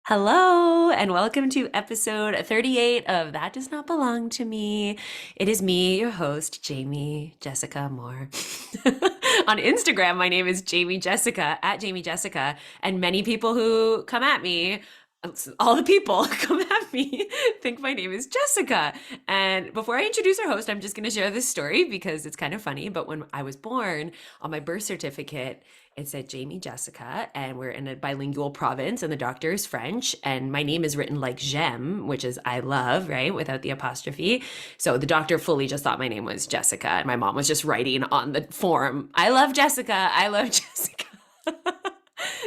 Hello, and welcome to episode 38 of That Does Not Belong to Me. It is me, your host, Jamie Jessica Moore. On Instagram, my name is Jamie Jessica, at Jamie Jessica, and many people who come at me, all the people come at me, think my name is Jessica. And before I introduce our host, I'm just going to share this story because it's kind of funny. But when I was born, on my birth certificate, it said Jamie Jessica, and we're in a bilingual province, and the doctor is French, and my name is written like j'aime, which is I love, right, without the apostrophe. So the doctor fully just thought my name was Jessica, and my mom was just writing on the form, I love Jessica, I love Jessica.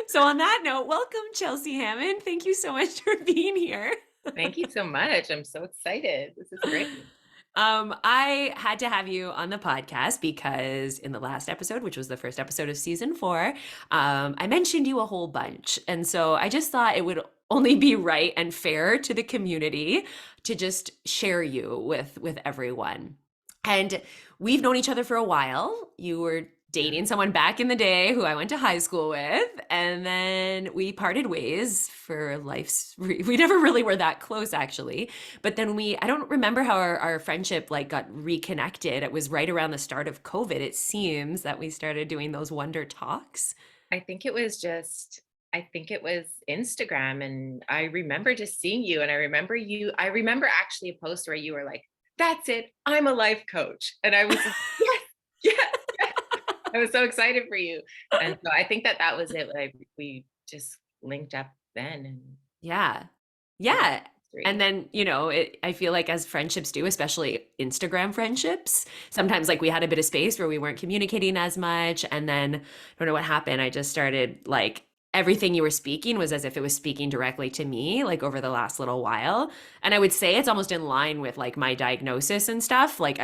So on that note, welcome Chelsea Hammond. Thank you so much for being here. Thank you so much. I'm so excited. This is great. I had to have you on the podcast because in the last episode, which was the first episode of season 4, I mentioned you a whole bunch. And so I just thought it would only be right and fair to the community to just share you with everyone. And we've known each other for a while. You were dating someone back in the day who I went to high school with, and then we parted ways for we never really were that close actually. But then I don't remember how our friendship like got reconnected. It was right around the start of COVID, it seems, that we started doing those Wonder Talks. I think it was Instagram. And I remember just seeing you. And I remember actually a post where you were like, that's it. I'm a life coach. And I was like, yes, yes, yes. I was so excited for you. And so I think that was it. Like we just linked up then. And Yeah. yeah, Yeah. And history. then, I feel like as friendships do, especially Instagram friendships, sometimes like we had a bit of space where we weren't communicating as much. And then I don't know what happened. I just started like everything you were speaking was as if it was speaking directly to me, like over the last little while. And I would say it's almost in line with like my diagnosis and stuff. Like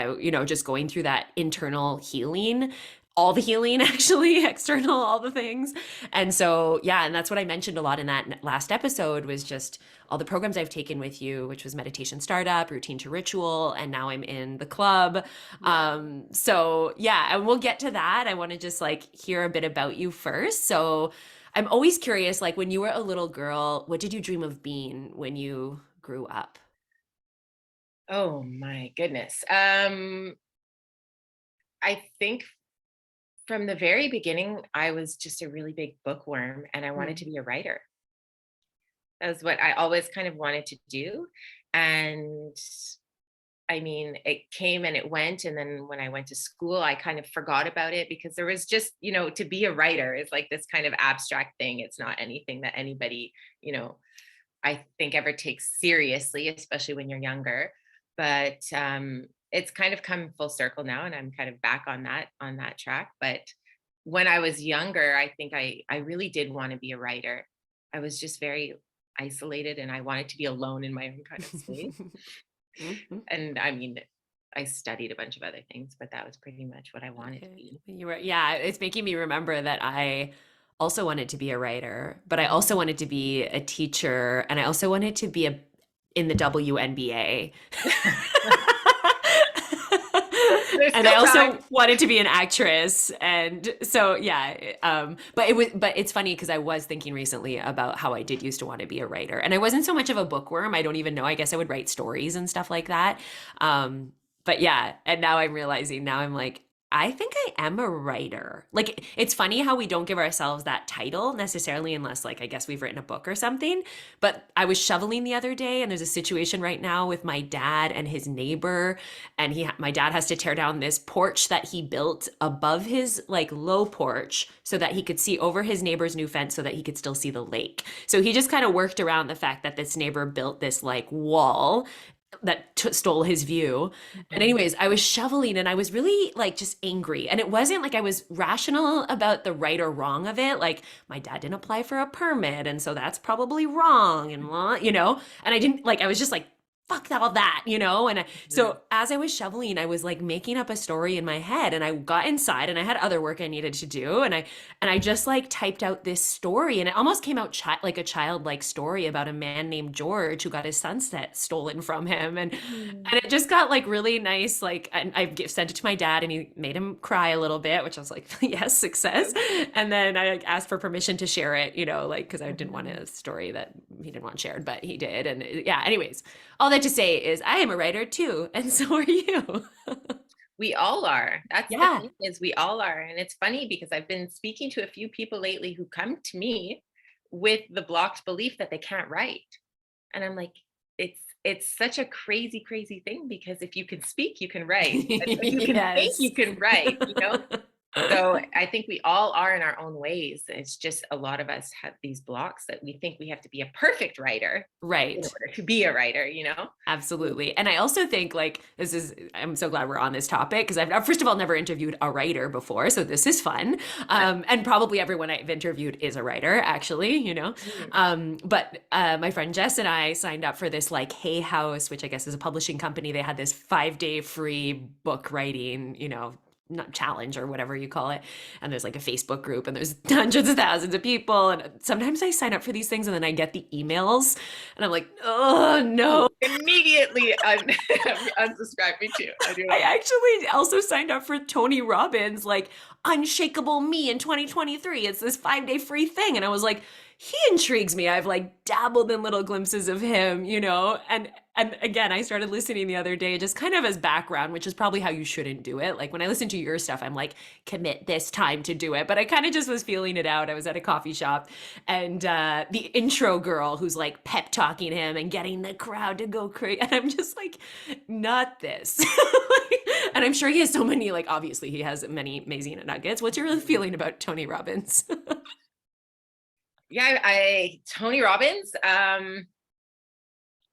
just going through that internal healing, all the healing actually, external, all the things. And so, yeah, and that's what I mentioned a lot in that last episode was just all the programs I've taken with you, which was meditation startup, routine to ritual, and now I'm in the club. Yeah. So yeah, and we'll get to that. I want to just like hear a bit about you first. So I'm always curious, like when you were a little girl, what did you dream of being when you grew up? Oh my goodness. I think from the very beginning, I was just a really big bookworm and I wanted to Mm. be a writer. That was what I always kind of wanted to do. And I mean, it came and it went. And then when I went to school, I kind of forgot about it because there was just, to be a writer is like this kind of abstract thing. It's not anything that anybody, I think ever takes seriously, especially when you're younger. But it's kind of come full circle now, and I'm kind of back on that track. But when I was younger, I think I really did want to be a writer. I was just very isolated, and I wanted to be alone in my own kind of space. Mhm. And I mean, I studied a bunch of other things, but that was pretty much what I wanted to Okay. be. Yeah, it's making me remember that I also wanted to be a writer, but I also wanted to be a teacher, and I also wanted to be in the WNBA. There's And I still also time. wanted to be an actress. And so yeah, but it's funny because I was thinking recently about how I did used to want to be a writer. And I wasn't so much of a bookworm. I don't even know. I guess I would write stories and stuff like that. Um, but yeah, and now I'm realizing now I'm like, I think I am a writer. Like it's funny how we don't give ourselves that title necessarily unless like I guess we've written a book or something. But I was shoveling the other day and there's a situation right now with my dad and his neighbor, and my dad has to tear down this porch that he built above his like low porch so that he could see over his neighbor's new fence so that he could still see the lake. So he just kind of worked around the fact that this neighbor built this like wall that stole his view. And Mhm. anyways, I was shoveling and I was really like just angry. And it wasn't like I was rational about the right or wrong of it. Like my dad didn't apply for a permit and so that's probably wrong and and I didn't like I was just like fuck all that. And Mhm. so as I was shoveling, I was like making up a story in my head and I got inside and I had other work I needed to do and I just like typed out this story and it almost came out like a childlike story about a man named George who got his sunset stolen from him and it just got like really nice like and sent it to my dad and he made him cry a little bit, which I was like yes, success. Mhm. And then I like asked for permission to share it, like because I didn't want Mhm. a story that he didn't want shared, but he did. And yeah, anyways, all that to say is I am a writer too, and so are you. We all are. That's the Yeah. thing, is we all are. And it's funny because I've been speaking to a few people lately who come to me with the blocked belief that they can't write. And I'm like, it's such a crazy, crazy thing, because if you can speak, you can write. If you can think, Yes. you can write, you know? So I think we all are in our own ways. It's just a lot of us have these blocks that we think we have to be a perfect writer in Right. order to be a writer, you know? Absolutely. And I also think like I'm so glad we're on this topic because I've first of all never interviewed a writer before. So this is fun. And probably everyone I've interviewed is a writer, actually, you know. Mm. But my friend Jess and I signed up for this like Hay House, which I guess is a publishing company. They had this 5-day free book writing, you know, not challenge or whatever you call it. And there's like a Facebook group and there's hundreds of thousands of people. And sometimes I sign up for these things and then I get the emails and I'm like, oh no. Immediately unsubscribe. Me too. I do I that. actually also signed up for Tony Robbins, like Unshakable Me in 2023. It's this 5-day free thing. And I was like, he intrigues me. I've like dabbled in little glimpses of him, you know, and again, I started listening the other day just kind of as background, which is probably how you shouldn't do it. Like when I listen to your stuff, I'm like, commit this time to do it. But I kind of just was feeling it out. I was at a coffee shop and the intro girl who's like pep talking him and getting the crowd to go crazy. And I'm just like, not this. And I'm sure he has so many, like, obviously he has many amazing nuggets. What's your feeling about Tony Robbins? Yeah, I Tony Robbins.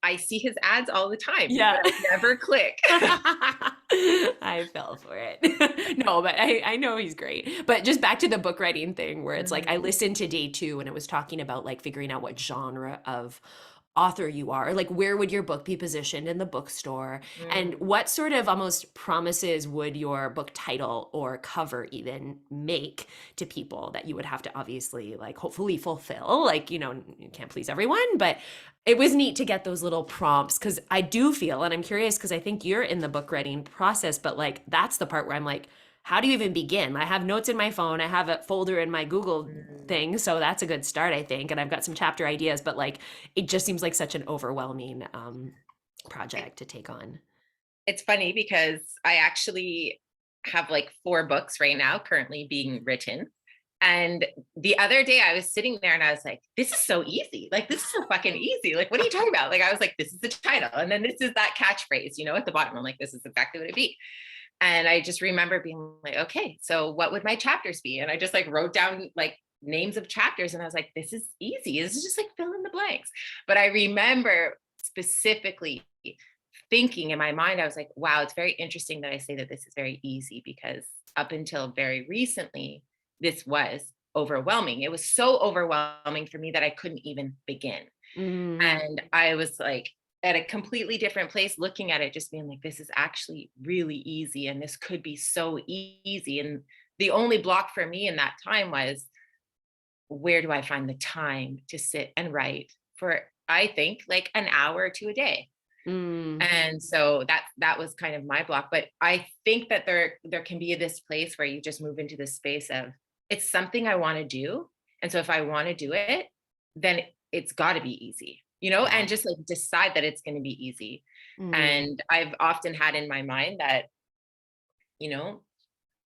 I see his ads all the time, Yeah. but I never click. I fell for it. No, but I know he's great. But just back to the book writing thing where it's like I listened to day 2 and it was talking about like figuring out what genre of author you are. Like where would your book be positioned in the bookstore? And Mm. what sort of almost promises would your book title or cover even make to people that you would have to obviously like hopefully fulfill? Like, you know, you can't please everyone, but it was neat to get those little prompts because I do feel, and I'm curious because I think you're in the book writing process, but like that's the part where I'm like, how do you even begin? I have notes in my phone, I have a folder in my Google Mm. thing, so that's a good start, I think. And I've got some chapter ideas, but like it just seems like such an overwhelming It, project to take on. it's funny because I actually have like 4 books right now currently being written. And the other day I was sitting there and I was like, this is so easy. Like, this is so fucking easy. Like, what are you talking about? Like, I was like, this is the title. And then this is that catchphrase, you know, at the bottom. I'm like, this is exactly what it'd be. And I just remember being like, okay, so what would my chapters be? And I just like wrote down like names of chapters. And I was like, this is easy. This is just like fill in the blanks. But I remember specifically thinking in my mind, I was like, wow, it's very interesting that I say that this is very easy, because up until very recently, this was overwhelming. It was so overwhelming for me that I couldn't even begin. Mm, And I was like at a completely different place looking at it, just being like, this is actually really easy. And this could be so easy. And the only block for me in that time was, where do I find the time to sit and write for, I think, like an hour to a day? mm, And so that was kind of my block. But I think that there can be this place where you just move into this space of, it's something I want to do. And so if I want to do it, then it's got to be easy, you know, yeah. and just like decide that it's going to be easy. Mm. And I've often had in my mind that, you know,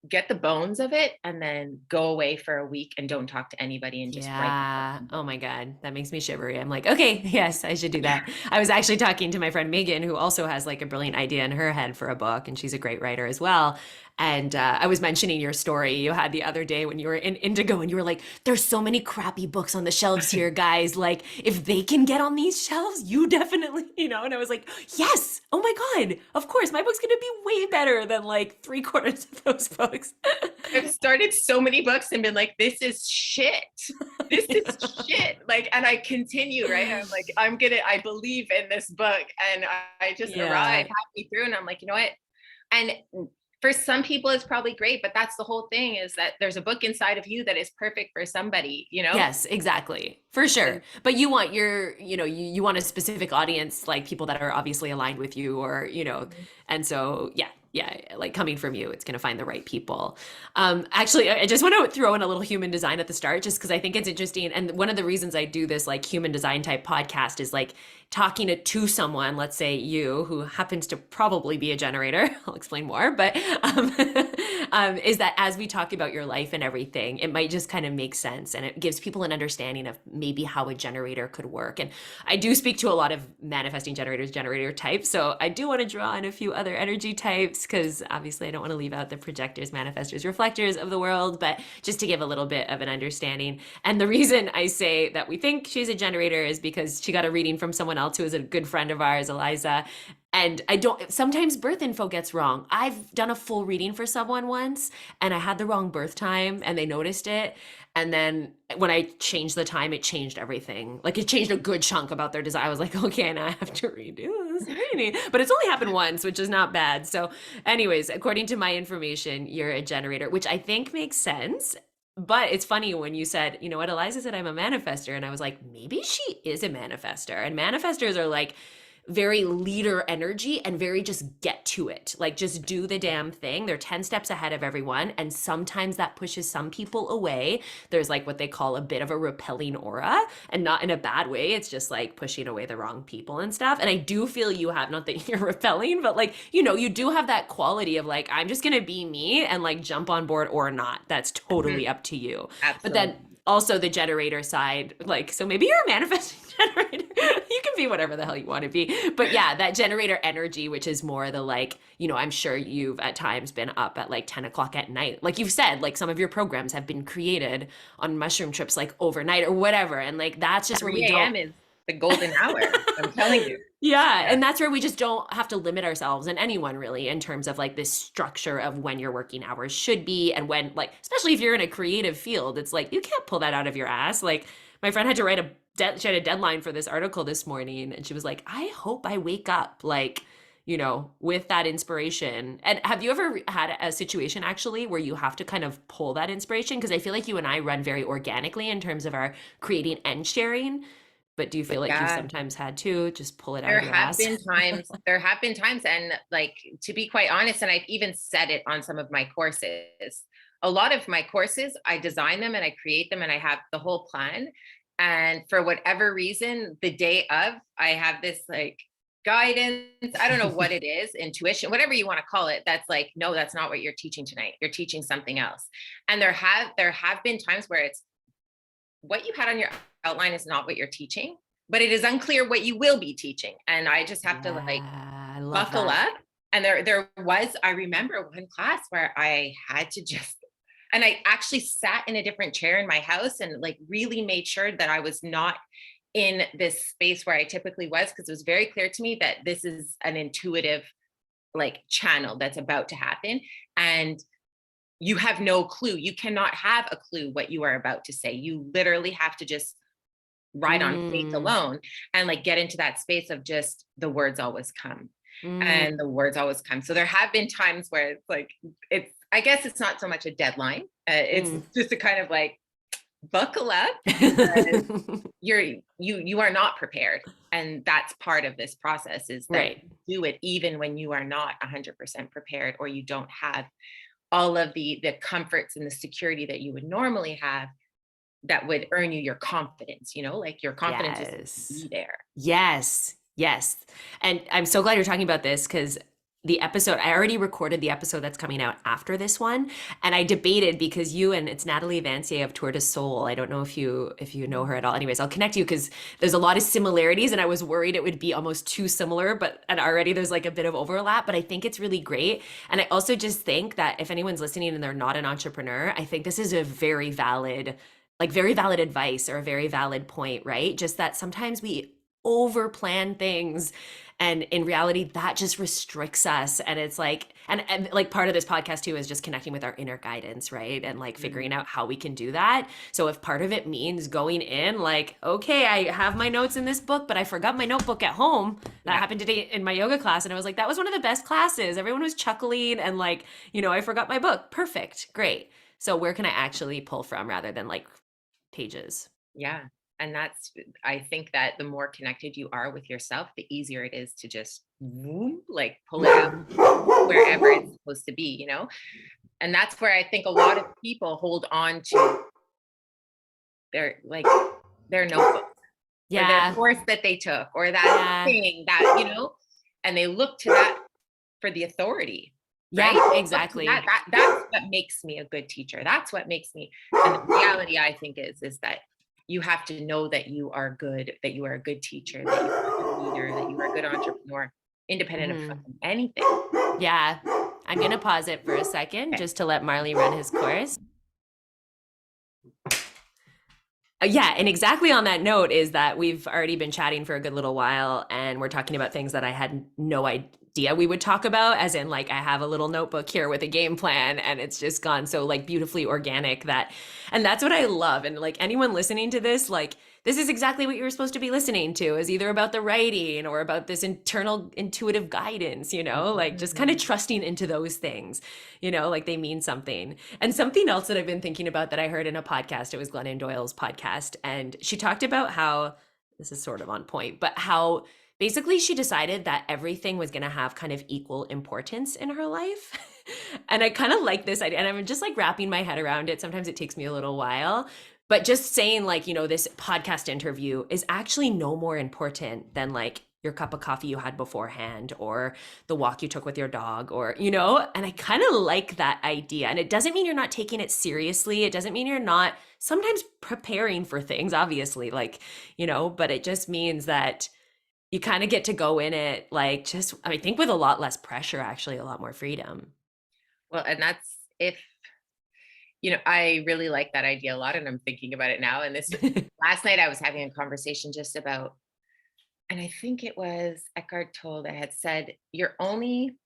get the bones of it and then go away for a week and don't talk to anybody and just write the Yeah. fucking Oh book. my God. That makes me shivery. I'm like, okay, yes, I should do Yeah. that. I was actually talking to my friend Megan, who also has like a brilliant idea in her head for a book, and she's a great writer as well. And I was mentioning your story you had the other day when you were in Indigo, and you were like, there's so many crappy books on the shelves here, guys. Like, if they can get on these shelves, you definitely, you know. And I was like, yes. Oh my God. Of course, my book's going to be way better than like 3/4 of those books. I've started so many books and been like, this is shit. This is shit. Like, and I continue, right? I'm like, I believe in this book. And I just arrive Yeah. halfway through and I'm like, you know what? And for some people, it's probably great, but that's the whole thing, is that there's a book inside of you that is perfect for somebody, you know? Yes, exactly. For sure. And But you want your, you know, you want a specific audience, like people that are obviously aligned with you or, you know, and so yeah, yeah, like coming from you, it's going to find the right people. Actually, I just want to throw in a little human design at the start, just because I think it's interesting. And one of the reasons I do this like human design type podcast is like talking to someone, let's say you, who happens to probably be a generator. I'll explain more, but is that as we talk about your life and everything, it might just kind of make sense, and it gives people an understanding of maybe how a generator could work. And I do speak to a lot of manifesting generators, generator types, so I do want to draw in a few other energy types because obviously I don't want to leave out the projectors, manifestors, reflectors of the world, but just to give a little bit of an understanding. And the reason I say that we think she's a generator is because she got a reading from someone else who is a good friend of ours, Eliza. And I don't, sometimes birth info gets wrong. I've done a full reading for someone once and I had the wrong birth time and they noticed it. And then when I changed the time, it changed everything. Like it changed a good chunk about their design. I was like, okay, now I have to redo this reading. But it's only happened once, which is not bad. So, anyways, according to my information, you're a generator, which I think makes sense. But it's funny when you said, you know what, Eliza said I'm a manifester. And I was like, maybe she is a manifester. And manifestors are like, very leader energy and very just get to it. Like just do the damn thing. They're 10 steps ahead of everyone. And sometimes that pushes some people away. There's like what they call a bit of a repelling aura, and not in a bad way. It's just like pushing away the wrong people and stuff. And I do feel you have, not that you're repelling, but like, you know, you do have that quality of like, I'm just going to be me and like jump on board or not. That's totally up to you. But Absolutely. then also the generator side, like, so maybe you're a manifesting generator. You can be whatever the hell you want to be. But yeah, that generator energy, which is more the like, you know, I'm sure you've at times been up at like 10 o'clock at night. Like you've said, like some of your programs have been created on mushroom trips, like overnight or whatever. And like, that's just where we 3 don't. a.m. is the golden hour. I'm telling you. Yeah, Yeah. and that's where we just don't have to limit ourselves, and anyone really, in terms of like this structure of when your working hours should be and when, like, especially if you're in a creative field, it's like you can't pull that out of your ass. Like my friend had to write she had a deadline for this article this morning, and she was like, I hope I wake up like, you know, with that inspiration. And have you ever had a situation actually where you have to kind of pull that inspiration? Because I feel like you and I run very organically in terms of our creating and sharing. But do you feel like you've Yeah. sometimes had to just pull it out There of your have ass? been times, there have been times, and like to be quite honest, and I've even said it on some of my courses. A lot of my courses, I design them and I create them and I have the whole plan. And for whatever reason, the day of, I have this like guidance. I don't know what it is, intuition, whatever you want to call it. That's like, no, that's not what you're teaching tonight. You're teaching something else. And there have been times where it's what you had on your outline is not what you're teaching, but it is unclear what you will be teaching. And I just have to like Yeah, I love buckle that. up. And there was, I remember one class where I had to just, and I actually sat in a different chair in my house and like really made sure that I was not in this space where I typically was, because it was very clear to me that this is an intuitive like channel that's about to happen. And you have no clue. You cannot have a clue what you are about to say. You literally have to just ride on faith Mm, alone and like get into that space of just the words always come, mm, and the words always come. So there have been times where it's like, it's, I guess it's not so much a deadline. It's mm. just a kind of like buckle up because you are not prepared. And that's part of this process, is that Right. you do it even when you are not 100% prepared, or you don't have all of the comforts and the security that you would normally have, that would earn you your confidence, like your confidence is to Yes. be there. Yes. Yes. And I'm so glad you're talking about this because the episode, I already recorded the episode that's coming out after this one. And I debated because you and it's Natalie Vancier of Tour de Soul. I don't know if you know her at all. Anyways, I'll connect you because there's a lot of similarities and I was worried it would be almost too similar, but and already there's like a bit of overlap, but I think it's really great. And I also just think that if anyone's listening and they're not an entrepreneur, I think this is a very valid, like very valid advice or a very valid point, right? Just that sometimes we over plan things and in reality that just restricts us, and it's like and like part of this podcast too is just connecting with our inner guidance, right? And like figuring Mhm. out how we can do that. So if part of it means going in like, okay, I have my notes in this book but I forgot my notebook at home. That Yeah. happened today in my yoga class and I was like, that was one of the best classes. Everyone was chuckling and like, I forgot my book. Perfect, great. So where can I actually pull from rather than like pages? Yeah. And that's, I think that the more connected you are with yourself, the easier it is to just whoom, like pull it out Mhm. wherever it's supposed to be, you know? And that's where I think a lot of people hold on to their like their notebook or their Yeah. course that they took or that Yeah. thing that, and they look to that for the authority, right? Yeah, They look to that. exactly. That's what makes me a good teacher. That's what makes me. And the reality, I think, is that you have to know that you are good, that you are a good teacher, that you are a good leader, that you are a good entrepreneur, independent of Mhm. fucking anything. Yeah. I'm gonna pause it for a second Okay. just to let Marley run his course. Yeah, and exactly on that note is that we've already been chatting for a good little while and we're talking about things that I had no idea we would talk about, as in like I have a little notebook here with a game plan and it's just gone so like beautifully organic that, and that's what I love. And like anyone listening to this, this is exactly what you were supposed to be listening to, is either about the writing or about this internal intuitive guidance, like just kind of Mhm. trusting into those things, like they mean something. And something else that I've been thinking about that I heard in a podcast, it was Glennon Doyle's podcast, and she talked about how, this is sort of on point, but how basically she decided that everything was going to have kind of equal importance in her life. And I kind of like this idea, and I'm just like wrapping my head around it. Sometimes it takes me a little while, but just saying like, this podcast interview is actually no more important than like your cup of coffee you had beforehand or the walk you took with your dog, or and I kind of like that idea. And it doesn't mean you're not taking it seriously, it doesn't mean you're not sometimes preparing for things, obviously, like, but it just means that you kind of get to go in it like, just I think with a lot less pressure, actually a lot more freedom. Well, and that's if, I really like that idea a lot, and I'm thinking about it now. And this last night I was having a conversation just about, and I think it was Eckhart Tolle that had said, you're only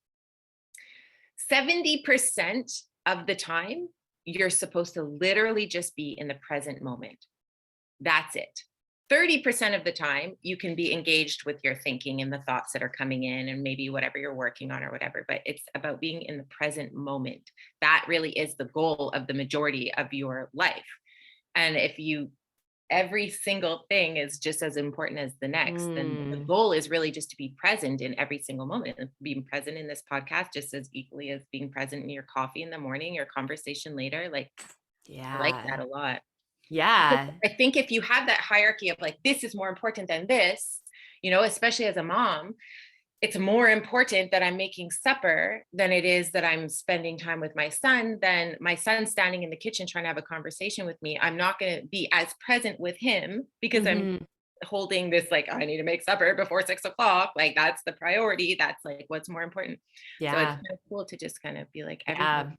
70% of the time, you're supposed to literally just be in the present moment. That's it. 30% of the time, you can be engaged with your thinking and the thoughts that are coming in and maybe whatever you're working on or whatever, but it's about being in the present moment. That really is the goal of the majority of your life. And if you every single thing is just as important as the next, then the Mm, goal is really just to be present in every single moment. And being present in this podcast just as equally as being present in your coffee in the morning, your conversation later. Like, I like yeah. that a lot. Because Yeah. I think if you have that hierarchy of like, this is more important than this, especially as a mom, it's more important that I'm making supper than it is that I'm spending time with my son. Then my son standing in the kitchen trying to have a conversation with me, I'm not going to be as present with him because I'm Hmm. holding this, like, I need to make supper before 6 o'clock. Like, that's the priority. That's like what's more important. So it's Yeah. kind of cool to just kind of be like everything.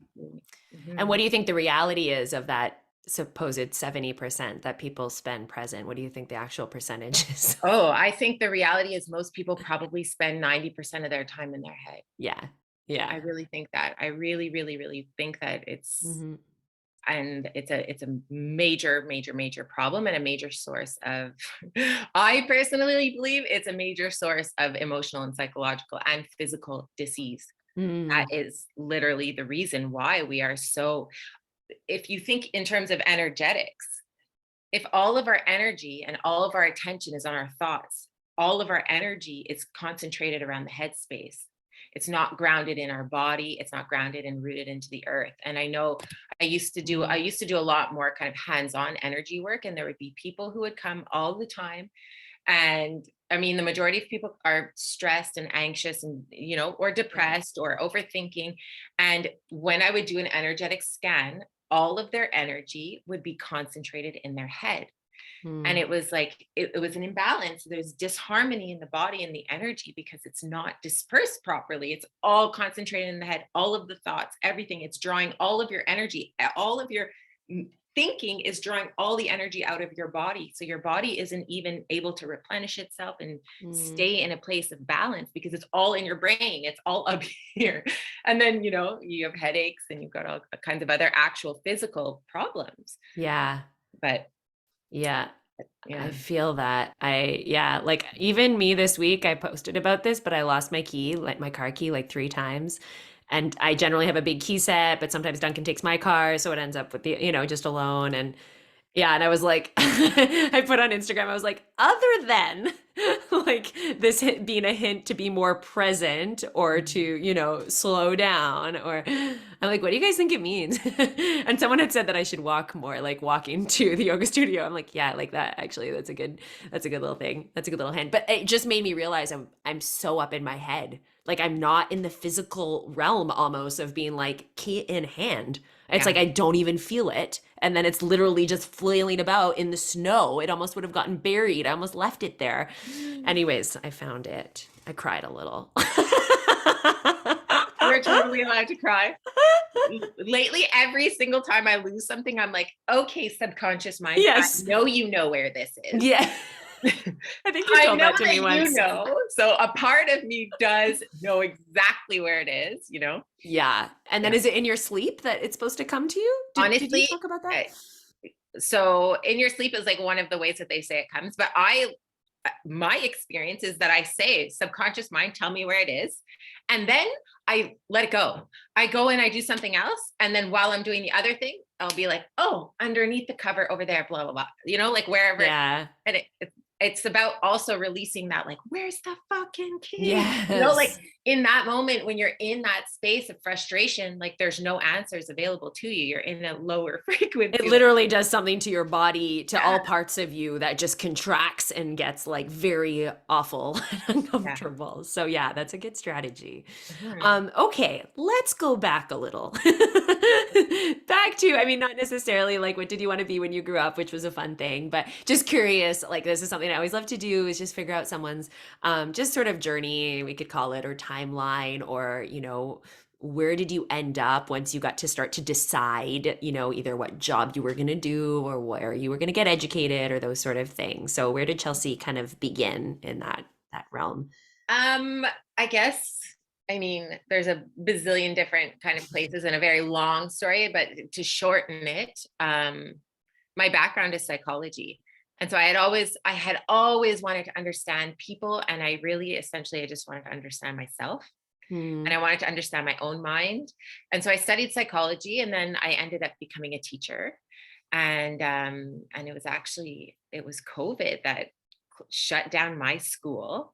Yeah. And what Mhm. do you think the reality is of that supposed 70% that people spend present? What do you think the actual percentage is? Oh, I think the reality is most people probably spend 90% of their time in their head. Yeah. I Yeah. really think that. I really, really, really think that Hmm. it's a major, major, major problem and a major source of I personally believe it's a major source of emotional and psychological and physical disease. That Mm. is literally the reason why we are so, if you think in terms of energetics, if all of our energy and all of our attention is on our thoughts, all of our energy is concentrated around the headspace. It's not grounded in our body. It's not grounded and rooted into the earth. And I know I Mm. used to do a lot more kind of hands-on energy work, and there would be people who would come all the time. And I mean, the majority of people are stressed and anxious and, or Yeah. depressed or overthinking. And when I would do an energetic scan, all of their energy would be concentrated in their head. And Mm. it was like, it was an imbalance. There's disharmony in the body and the energy because it's not dispersed properly. It's all concentrated in the head, all of the thoughts, everything. It's drawing all of your energy, all of your thinking is drawing all the energy out of your body. So your body isn't even able to replenish itself and Mm. stay in a place of balance because it's all in your brain. It's all up here. And then, you have headaches and you've got all kinds of other actual physical problems. Yeah. But Yeah. I yeah. feel that. Yeah, like even me this week, I posted about this, but I lost my key, like my car key, like 3 times. And I generally have a big key set, but sometimes Duncan takes my car, so it ends up with just alone. And Yeah, and I was like, I put on Instagram, I was like, other than like being a hint to be more present or to, slow down, or I'm like, what do you guys think it means? And someone had said that I should walk more, like walking to the yoga studio. I'm like, yeah, I like that. Actually, that's a good little thing. That's a good little hint. But it just made me realize I'm so up in my head. Like I'm not in the physical realm almost of being like key in hand. It's Yeah. like I don't even feel it. And then it's literally just flailing about in the snow. It almost would have gotten buried. I almost left it there. Anyways, I found it. I cried a little. You're totally allowed to cry. Lately, every single time I lose something, I'm like, okay, subconscious mind, I Yes. know you know where this is. Yeah. I think you I told know that to me that you once. know. So a part of me does know exactly where it is, you know? Yeah. And then Yeah. is it in your sleep that it's supposed to come to you? Did you Honestly, talk about that? eh, so in your sleep is like one of the ways that they say it comes, but my experience is that I say, subconscious mind, tell me where it is. And then I let it go. I go and I do something else. And then while I'm doing the other thing, I'll be like, oh, underneath the cover over there, blah, blah, blah. Like wherever. Yeah. And it's about also releasing that, like, where's the fucking key? Like Yes. in that moment when you're in that space of frustration, like there's no answers available to you. You're in a lower It frequency. literally does something to your body, to Yeah. all parts of you that just contracts and gets like very awful and Yeah. uncomfortable. So yeah, that's a good strategy. Mhm. Okay, let's go back a little. Back to, I mean, not necessarily like what did you want to be when you grew up, which was a fun thing, but just curious, like this is something I always love to do is just figure out someone's just sort of journey, we could call it, or timeline, or, where did you end up once you got to start to decide, either what job you were going to do or where you were going to get educated or those sort of things. So where did Chelsea kind of begin in that realm? Um, I guess, I mean, there's a bazillion different kind of places and a very long story, but to shorten it, my background is psychology. And so I had always wanted to understand people. And I just wanted to understand myself and Hmm. I wanted to understand my own mind. And so I studied psychology and then I ended up becoming a teacher. And it was COVID that shut down my school.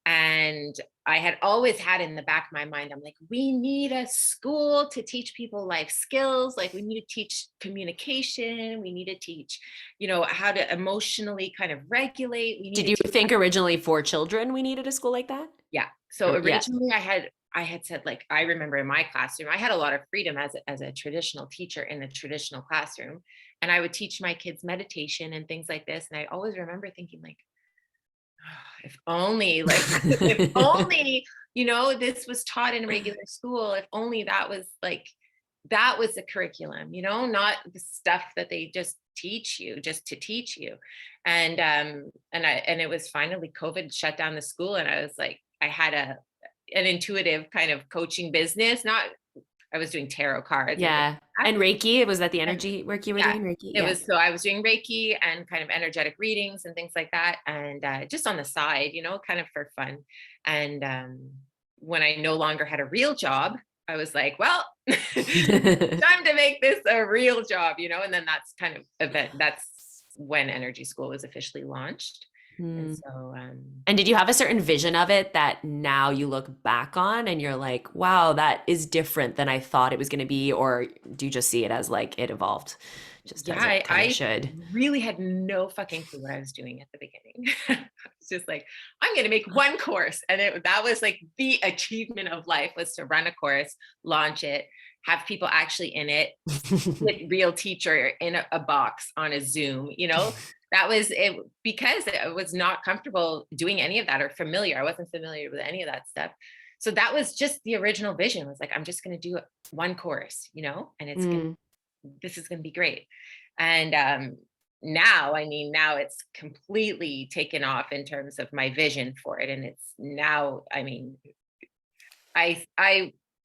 And I had always had in the back of my mind, I'm like, we need a school to teach people life skills. Like, we need to teach communication. We need to teach, how to emotionally kind of regulate. We need Did to you teach. think originally for children we needed a school like that? Yeah. So Or, yeah. originally I had said, like, I remember in my classroom, I had a lot of freedom as a traditional teacher in a traditional classroom. And I would teach my kids meditation and things like this. And I always remember thinking, like, if only, like, if only, this was taught in regular school. If only that was the curriculum, not the stuff that they just teach you just to teach you. And it was finally COVID shut down the school. And I was like, I had an intuitive kind of coaching business. Not I was doing tarot cards and things Yeah. like And Reiki, was that the that. energy work you were Yeah, doing? Reiki? it Yeah. was so I was doing Reiki and kind of energetic readings and things like that, and just on the side, kind of for fun. And when I no longer had a real job, I was like, well, time to make this a real job, and then that's when Energy School was officially launched. And Hmm. so And did you have a certain vision of it that now you look back on and you're like, wow, that is different than I thought it was going to be? Or do you just see it as like it evolved just yeah, as it kind of I should? really had no fucking clue what I was doing at the beginning. I was just like, I'm going to make one course. And that was like the achievement of life, was to run a course, launch it, have people actually in it, with real teacher in a box on a Zoom, that was it, because I was not comfortable doing any of that or familiar. I wasn't familiar with any of that stuff. So that was just the original vision, was like, I'm just going to do one course, and Mm. this is going to be great. And now it's completely taken off in terms of my vision for it. And it's now, I mean, I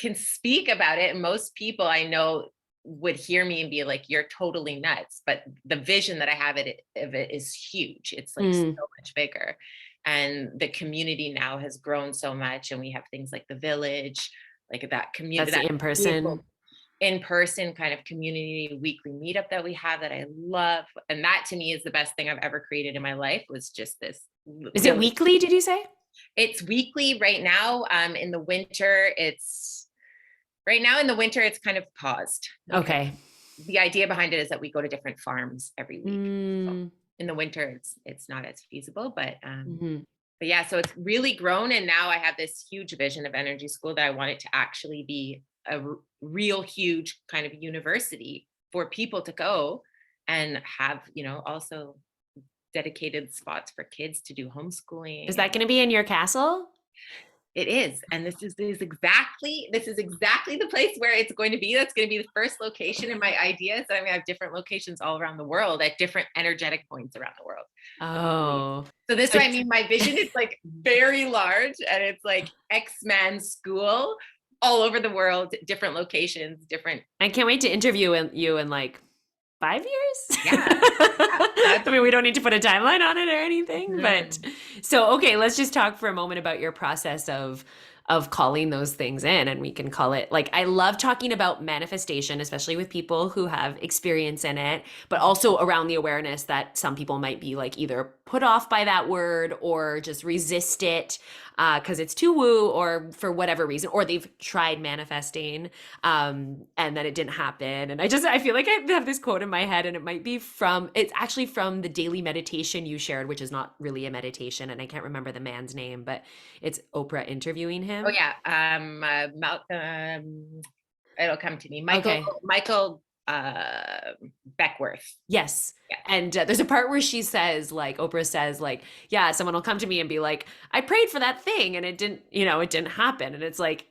can speak about it, and most people I know would hear me and be like, you're totally nuts. But the vision that I have of it is huge. It's like so Mm. much bigger. And the community now has grown so much. And we have things like the village, like that community, That's the that in beautiful person. in-person kind of community weekly meetup that we have that I love. And that to me is the best thing I've ever created in my life, was just this Is it village. weekly, did you say? It's weekly right now. In the winter, it's kind of paused because Okay. the idea behind it is that we go to different farms every week. So Mm, in the winter, it's not as feasible, mhm. but yeah, so it's really grown. And now I have this huge vision of energy school that I want it to actually be a real huge kind of university for people to go and have, also dedicated spots for kids to do Is homeschooling. that And gonna be in your castle? it is. And this is exactly the place where it's going to be. That's going to be the first location in my ideas. I'm going to have different locations all around the world at different energetic points around the world. Oh. So this So way, I mean, my vision is like very large, and it's like X-Men school all over the world, different locations, different. I can't wait to interview you in like 5 years. Yeah, I mean, we don't need to put a timeline on it or anything, but mhm. so okay, let's just talk for a moment about your process of calling those things in, and we can call it like I love talking about manifestation, especially with people who have experience in it, but also around the awareness that some people might be like either put off by that word or just resist it because it's too woo or for whatever reason, or they've tried manifesting and then it didn't happen. And I feel like I have this quote in my head, and it's actually from the daily meditation you shared, which is not really a meditation, and I can't remember the man's name, but it's Oprah interviewing Oh him. yeah, Malcolm. It'll come to me. Michael Okay. Michael Beckworth. Yes. Yeah. And there's a part where she says, like, Oprah says, like, yeah, someone will come to me and be like, I prayed for that thing and it didn't happen. And it's like,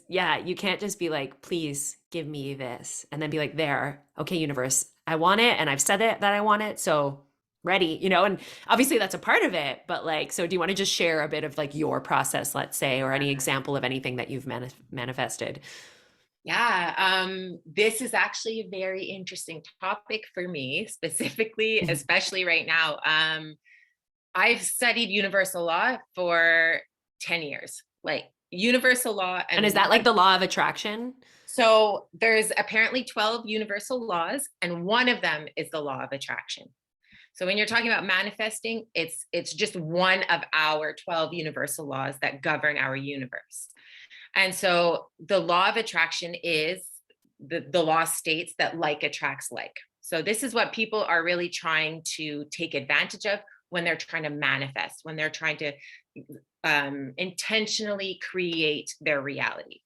yeah, you can't just be like, please give me this. And then be like, there, okay, universe, I want it. And I've said it that I want it. So ready, and obviously that's a part of it. But like, so do you want to just share a bit of like your process, let's say, or any example of anything that you've manifested? Yeah, this is actually a very interesting topic for me, specifically, especially right now. I've studied universal law for 10 years, like universal law. And is And that like the law of attraction? so there's apparently 12 universal laws, and one of them is the law of attraction. So when you're talking about manifesting, it's just one of our 12 universal laws that govern our universe. And so the law of attraction is the law states that like attracts like. So this is what people are really trying to take advantage of when they're trying to manifest, when they're trying to intentionally create their reality.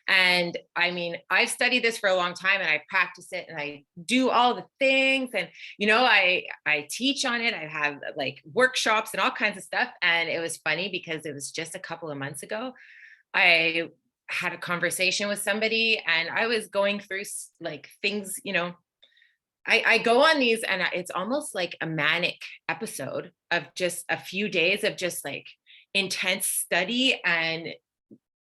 And I mean, I've studied this for a long time, and I practice it, and I do all the things, and I teach on it. I have like workshops and all kinds of stuff. And it was funny because it was just a couple of months ago, I had a conversation with somebody, and I was going through like things, I go on these, and it's almost like a manic episode of just a few days of just like intense study and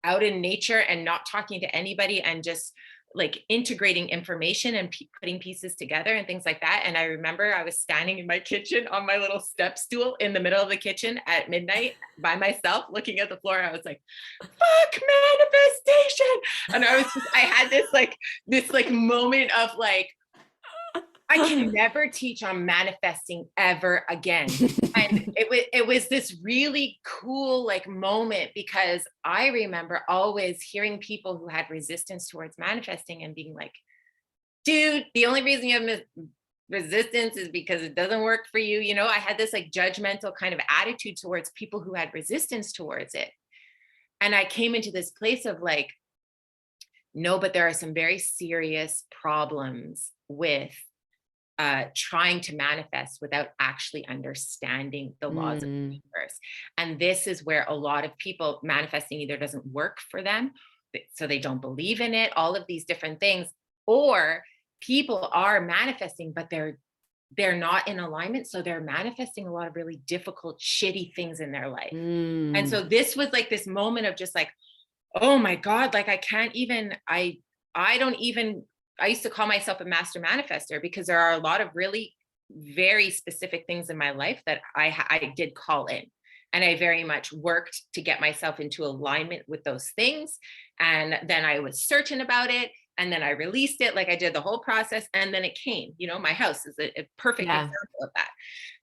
out in nature and not talking to anybody and just like integrating information and putting pieces together and things like that. And I remember I was standing in my kitchen on my little step stool in the middle of the kitchen at midnight by myself looking at the floor. I was like, fuck manifestation. And I had this moment of like, I can never teach on manifesting ever again. And it was this really cool like moment, because I remember always hearing people who had resistance towards manifesting and being like, dude, the only reason you have resistance is because it doesn't work for you. I had this like judgmental kind of attitude towards people who had resistance towards it. And I came into this place of like, no, but there are some very serious problems with trying to manifest without actually understanding the laws of the Mm, universe. And this is where a lot of people, manifesting either doesn't work for them, so they don't believe in it, all of these different things, or people are manifesting, but they're not in alignment. So they're manifesting a lot of really difficult, shitty things in their life. And mm, so this was like this moment of just like, oh my God, like I can't even, I don't even, I used to call myself a master manifester because there are a lot of really very specific things in my life that I did call in. And I very much worked to get myself into alignment with those things. And then I was certain about it. and then I released it. Like I did the whole process, and then it came. My house is a perfect Yeah. example of that.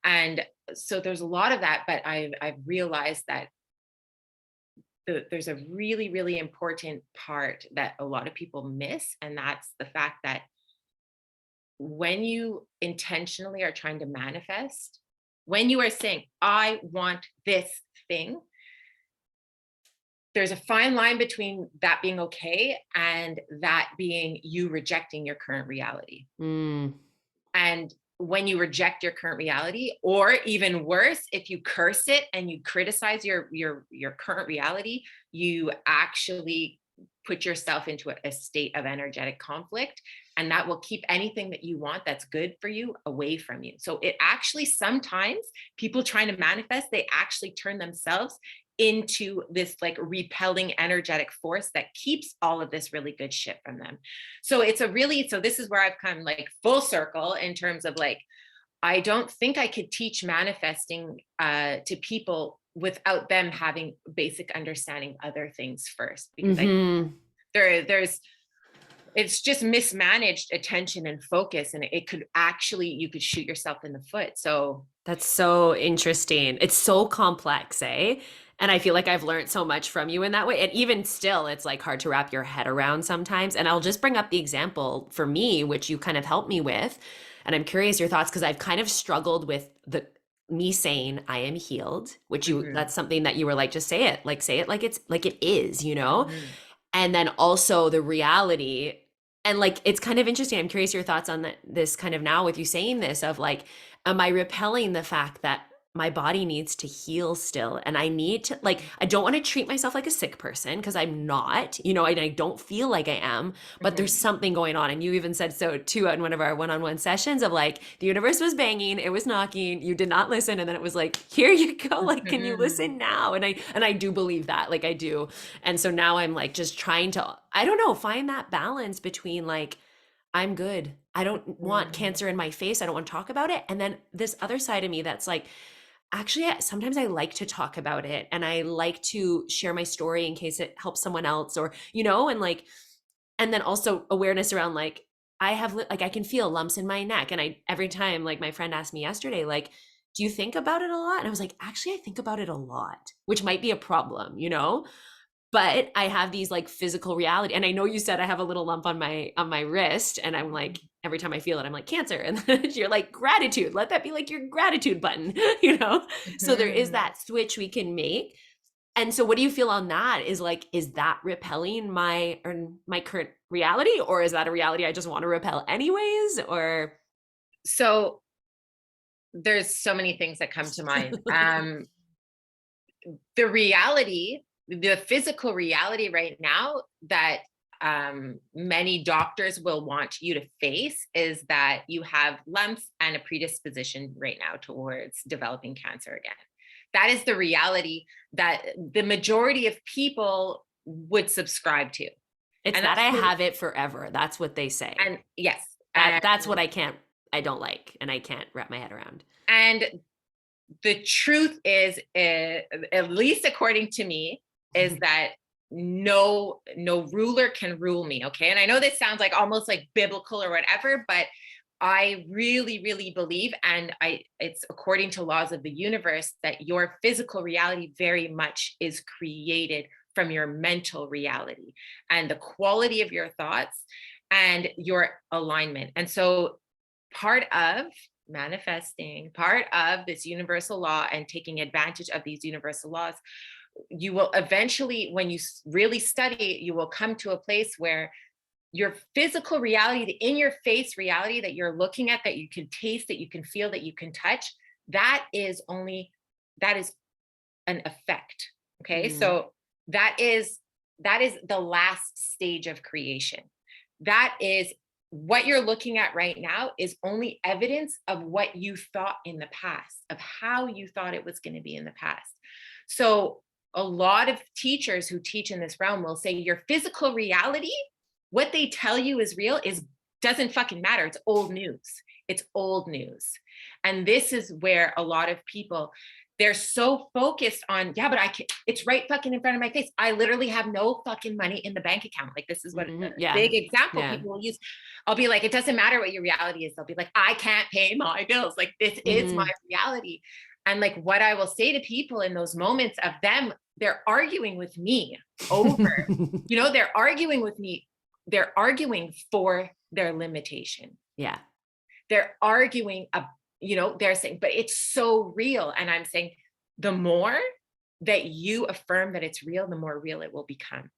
And so there's a lot of that, but I've realized that there's a really, really important part that a lot of people miss, and that's the fact that when you intentionally are trying to manifest, when you are saying, I want this thing, there's a fine line between that being okay and that being you rejecting your current reality. Mm. And when you reject your current reality, or even worse, if you curse it and you criticize your current reality, you actually put yourself into a state of energetic conflict, and that will keep anything that you want that's good for you away from you. So it actually, sometimes people trying to manifest, they actually turn themselves into this like repelling energetic force that keeps all of this really good shit from them. So this is where I've come like full circle in terms of like, I don't think I could teach manifesting to people without them having basic understanding of other things first, because Mm-hmm. there's it's just mismanaged attention and focus, and it could actually, you could shoot yourself in the foot. So That's so interesting. It's so complex, eh? And I feel like I've learned so much from you in that way. And even still, it's like hard to wrap your head around sometimes. And I'll just bring up the example for me, which you kind of helped me with. And I'm curious your thoughts, because I've kind of struggled with the me saying I am healed, which mhm, that's something that you were like, just say it like it's like it is, you know? mhm. And then also the reality, and like it's kind of interesting, I'm curious your thoughts on this kind of now with you saying this, of like, am I repelling the fact that my body needs to heal still, and I need to, like, I don't want to treat myself like a sick person, because I'm not, and I don't feel like I am, but there's Mhm. something going on. And you even said so too in one of our one-on-one sessions, of like, the universe was banging, it was knocking, you did not listen, and then it was like, here you go, like, can you Mhm. listen now? And I do believe that, like I do. And so now I'm like just trying to, I don't know, find that balance between like, I'm good, I don't want Mhm. cancer in my face, I don't want to talk about it. And then this other side of me that's like, actually, sometimes I like to talk about it, and I like to share my story in case it helps someone else, or, and like, and then also awareness around like, I have like, I can feel lumps in my neck. And I, every time, like my friend asked me yesterday, like, do you think about it a lot? And I was like, actually, I think about it a lot, which might be a problem, but I have these like physical reality. And I know you said I have a little lump on my wrist, and I'm like, every time I feel it, I'm like, cancer. And then you're like, gratitude, let that be like your gratitude button, so there is Mhm. that switch we can make. And so what do you feel on that? Is like, is that repelling my current reality, or is that a reality I just want to repel anyways? Or So there's so many things that come to mind. The reality, the physical reality right now that many doctors will want you to face is that you have lumps and a predisposition right now towards developing cancer again. That is the reality that the majority of people would subscribe to. it's And that that's I the, have it forever. That's what they say. and yes, That's what I don't like, and I can't wrap my head around. and the truth is, at least according to me, is that no ruler can rule me. Okay, and I know this sounds like almost like biblical or whatever, but I really, really believe, and it's according to laws of the universe, that your physical reality very much is created from your mental reality and the quality of your thoughts and your alignment. And so part of manifesting, part of this universal law and taking advantage of these universal laws, you will eventually, when you really study, you will come to a place where your physical reality, the in your face reality that you're looking at, that you can taste, that you can feel, that you can touch, that is an effect. Okay, Mm, so that is the last stage of creation. That is what you're looking at right now, is only evidence of what you thought in the past, of how you thought it was going to be in the past. So a lot of teachers who teach in this realm will say your physical reality, what they tell you is real, is doesn't fucking matter. It's old news. It's old news. And this is where a lot of people, they're so focused on, yeah, but I can, it's right fucking in front of my face. I literally have no fucking money in the bank account. Like, this is what a Yeah. big example Yeah. people will use. I'll be like, it doesn't matter what your reality is. They'll be like, I can't pay my bills. Like, this is my reality. And like, what I will say to people in those moments of them, they're arguing with me over, they're arguing with me. They're arguing for their limitation. Yeah. They're arguing, they're saying, but it's so real. And I'm saying, the more that you affirm that it's real, the more real it will become.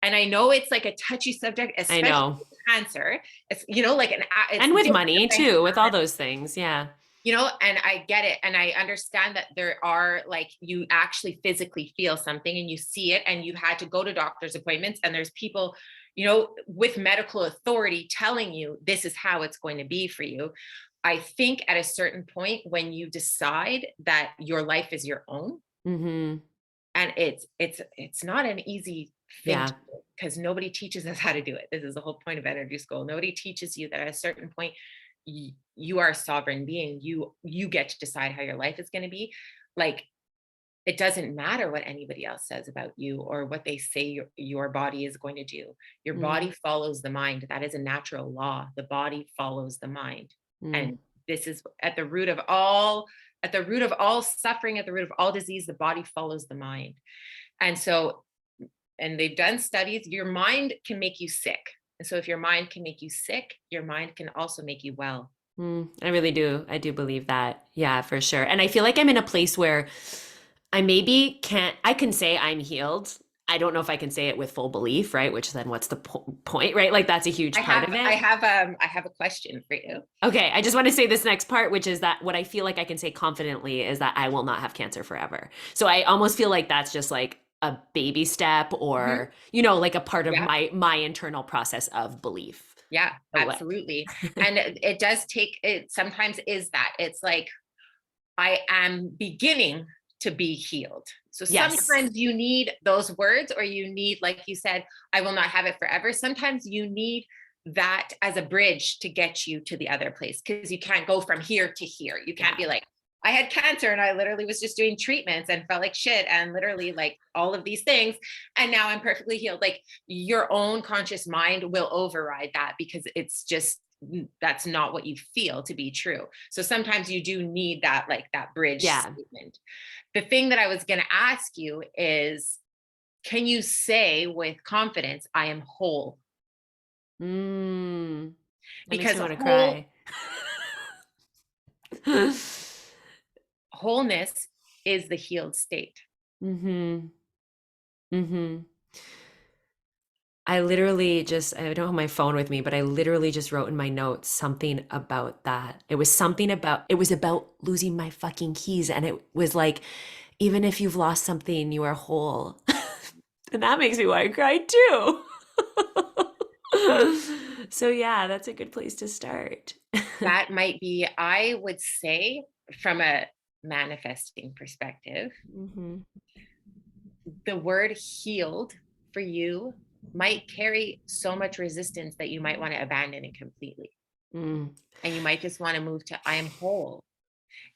And I know it's like a touchy subject, I especially know. with cancer. It's, like it's And with money too, with all those things. Yeah. And I get it. And I understand that there are, like, you actually physically feel something and you see it, and you've had to go to doctor's appointments, and there's people, with medical authority telling you this is how it's going to be for you. I think at a certain point, when you decide that your life is your own, and it's not an easy thing to do, because nobody teaches us how to do it. This is the whole point of energy school. Nobody teaches you that at a certain point, you are a sovereign being. You get to decide how your life is going to be. Like, it doesn't matter what anybody else says about you or what they say your body is going to do. Your body follows the mind. That is a natural law. The body follows the mind. And this is at the root of all suffering, at the root of all disease. The body follows the mind. And so, and they've done studies, your mind can make you sick. And so if your mind can make you sick, your mind can also make you well. I really do. I do believe that. Yeah, for sure. And I feel like I'm in a place where I can say I'm healed. I don't know if I can say it with full belief, right? Which then what's the point, right? Like, that's a huge part of it. I have a question for you. Okay. I just want to say this next part, which is that what I feel like I can say confidently is that I will not have cancer forever. So I almost feel like that's just like a baby step, or, like a part of my internal process of belief. Yeah, absolutely. And it does take, it sometimes is that it's like, I am beginning to be healed. So sometimes you need those words, or you need, like you said, I will not have it forever. Sometimes you need that as a bridge to get you to the other place, because you can't go from here to here. You can't be like, I had cancer and I literally was just doing treatments and felt like shit and literally like all of these things, and now I'm perfectly healed. Like, your own conscious mind will override that, because it's just, that's not what you feel to be true. So sometimes you do need that, like that bridge statement. The thing that I was going to ask you is, can you say with confidence, I am whole? That because makes me want to cry. Wholeness is the healed state. I literally I don't have my phone with me, but I literally just wrote in my notes something about that. It was about losing my fucking keys. And it was like, even if you've lost something, you are whole. And that makes me want to cry too. So yeah, that's a good place to start. That might be, I would say, from a manifesting perspective, the word healed for you might carry so much resistance that you might want to abandon it completely. And you might just want to move to, I am whole.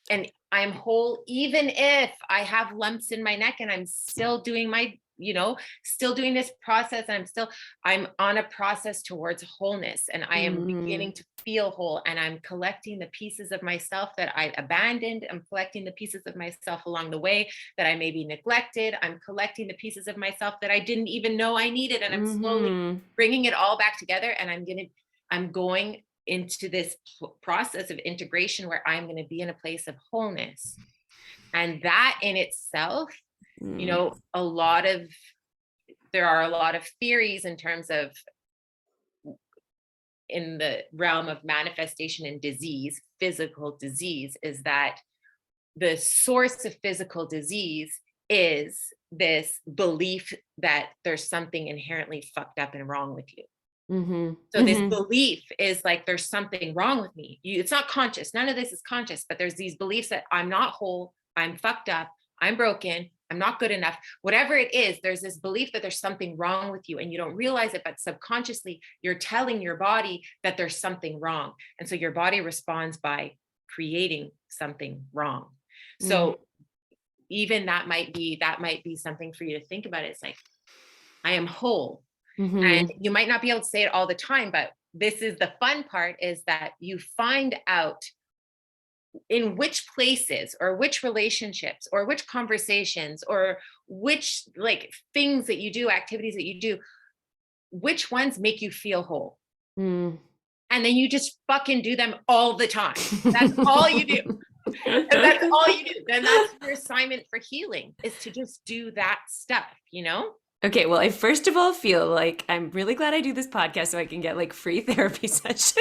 And I'm whole even if I have lumps in my neck and I'm still doing my, still doing this process. And I'm on a process towards wholeness, and I am beginning to feel whole, and I'm collecting the pieces of myself that I abandoned. I'm collecting the pieces of myself along the way that I maybe neglected. I'm collecting the pieces of myself that I didn't even know I needed. And I'm slowly bringing it all back together. And I'm going into this process of integration where I'm going to be in a place of wholeness. And that in itself, there are a lot of theories in terms of, in the realm of manifestation and disease, physical disease, is that the source of physical disease is this belief that there's something inherently fucked up and wrong with you. So this belief is like, there's something wrong with me. It's not conscious. None of this is conscious, but there's these beliefs that I'm not whole, I'm fucked up, I'm broken, I'm not good enough. Whatever it is, there's this belief that there's something wrong with you, and you don't realize it, but subconsciously you're telling your body that there's something wrong. And so your body responds by creating something wrong. So even that might be something for you to think about. It's like, I am whole. And Mm-hmm. you might not be able to say it all the time, but this is the fun part, is that you find out in which places or which relationships or which conversations or which like things that you do, activities that you do, which ones make you feel whole. Mm. And then you just fucking do them all the time. That's all you do. And that's all you do. Then that's your assignment for healing, is to just do that stuff, you know? Okay, well, I first of all feel like I'm really glad I do this podcast so I can get like free therapy sessions.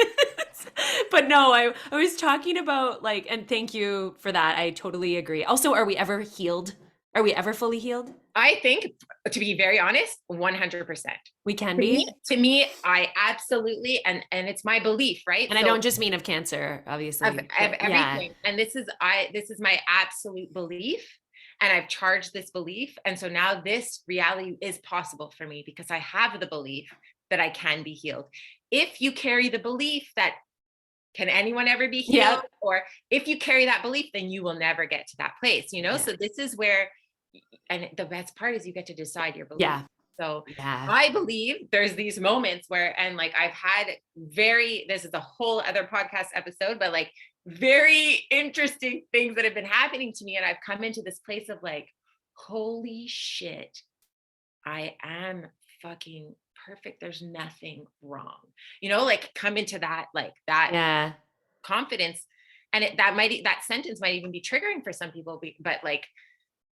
But no, I was talking about like, and thank you for that. I totally agree. Also, are we ever healed? Are we ever fully healed? I think, to be very honest, 100%. We can To me, be. I absolutely, and it's my belief, right? And I So don't just mean of cancer, of, obviously, of but yeah. everything. And this is my absolute belief. And I've charged this belief. And so now this reality is possible for me because I have the belief that I can be healed. If you carry the belief that can anyone ever be healed, Yep. or if you carry that belief, then you will never get to that place, you know? Yes. So this is where, and the best part is you get to decide your belief. Yeah. So Yeah. I believe there's these moments where, and like I've had this is a whole other podcast episode, but like very interesting things that have been happening to me. And I've come into this place of like, holy shit, I am fucking perfect. There's nothing wrong. You know, like come into that, like that Yeah. confidence. And that sentence might even be triggering for some people, but like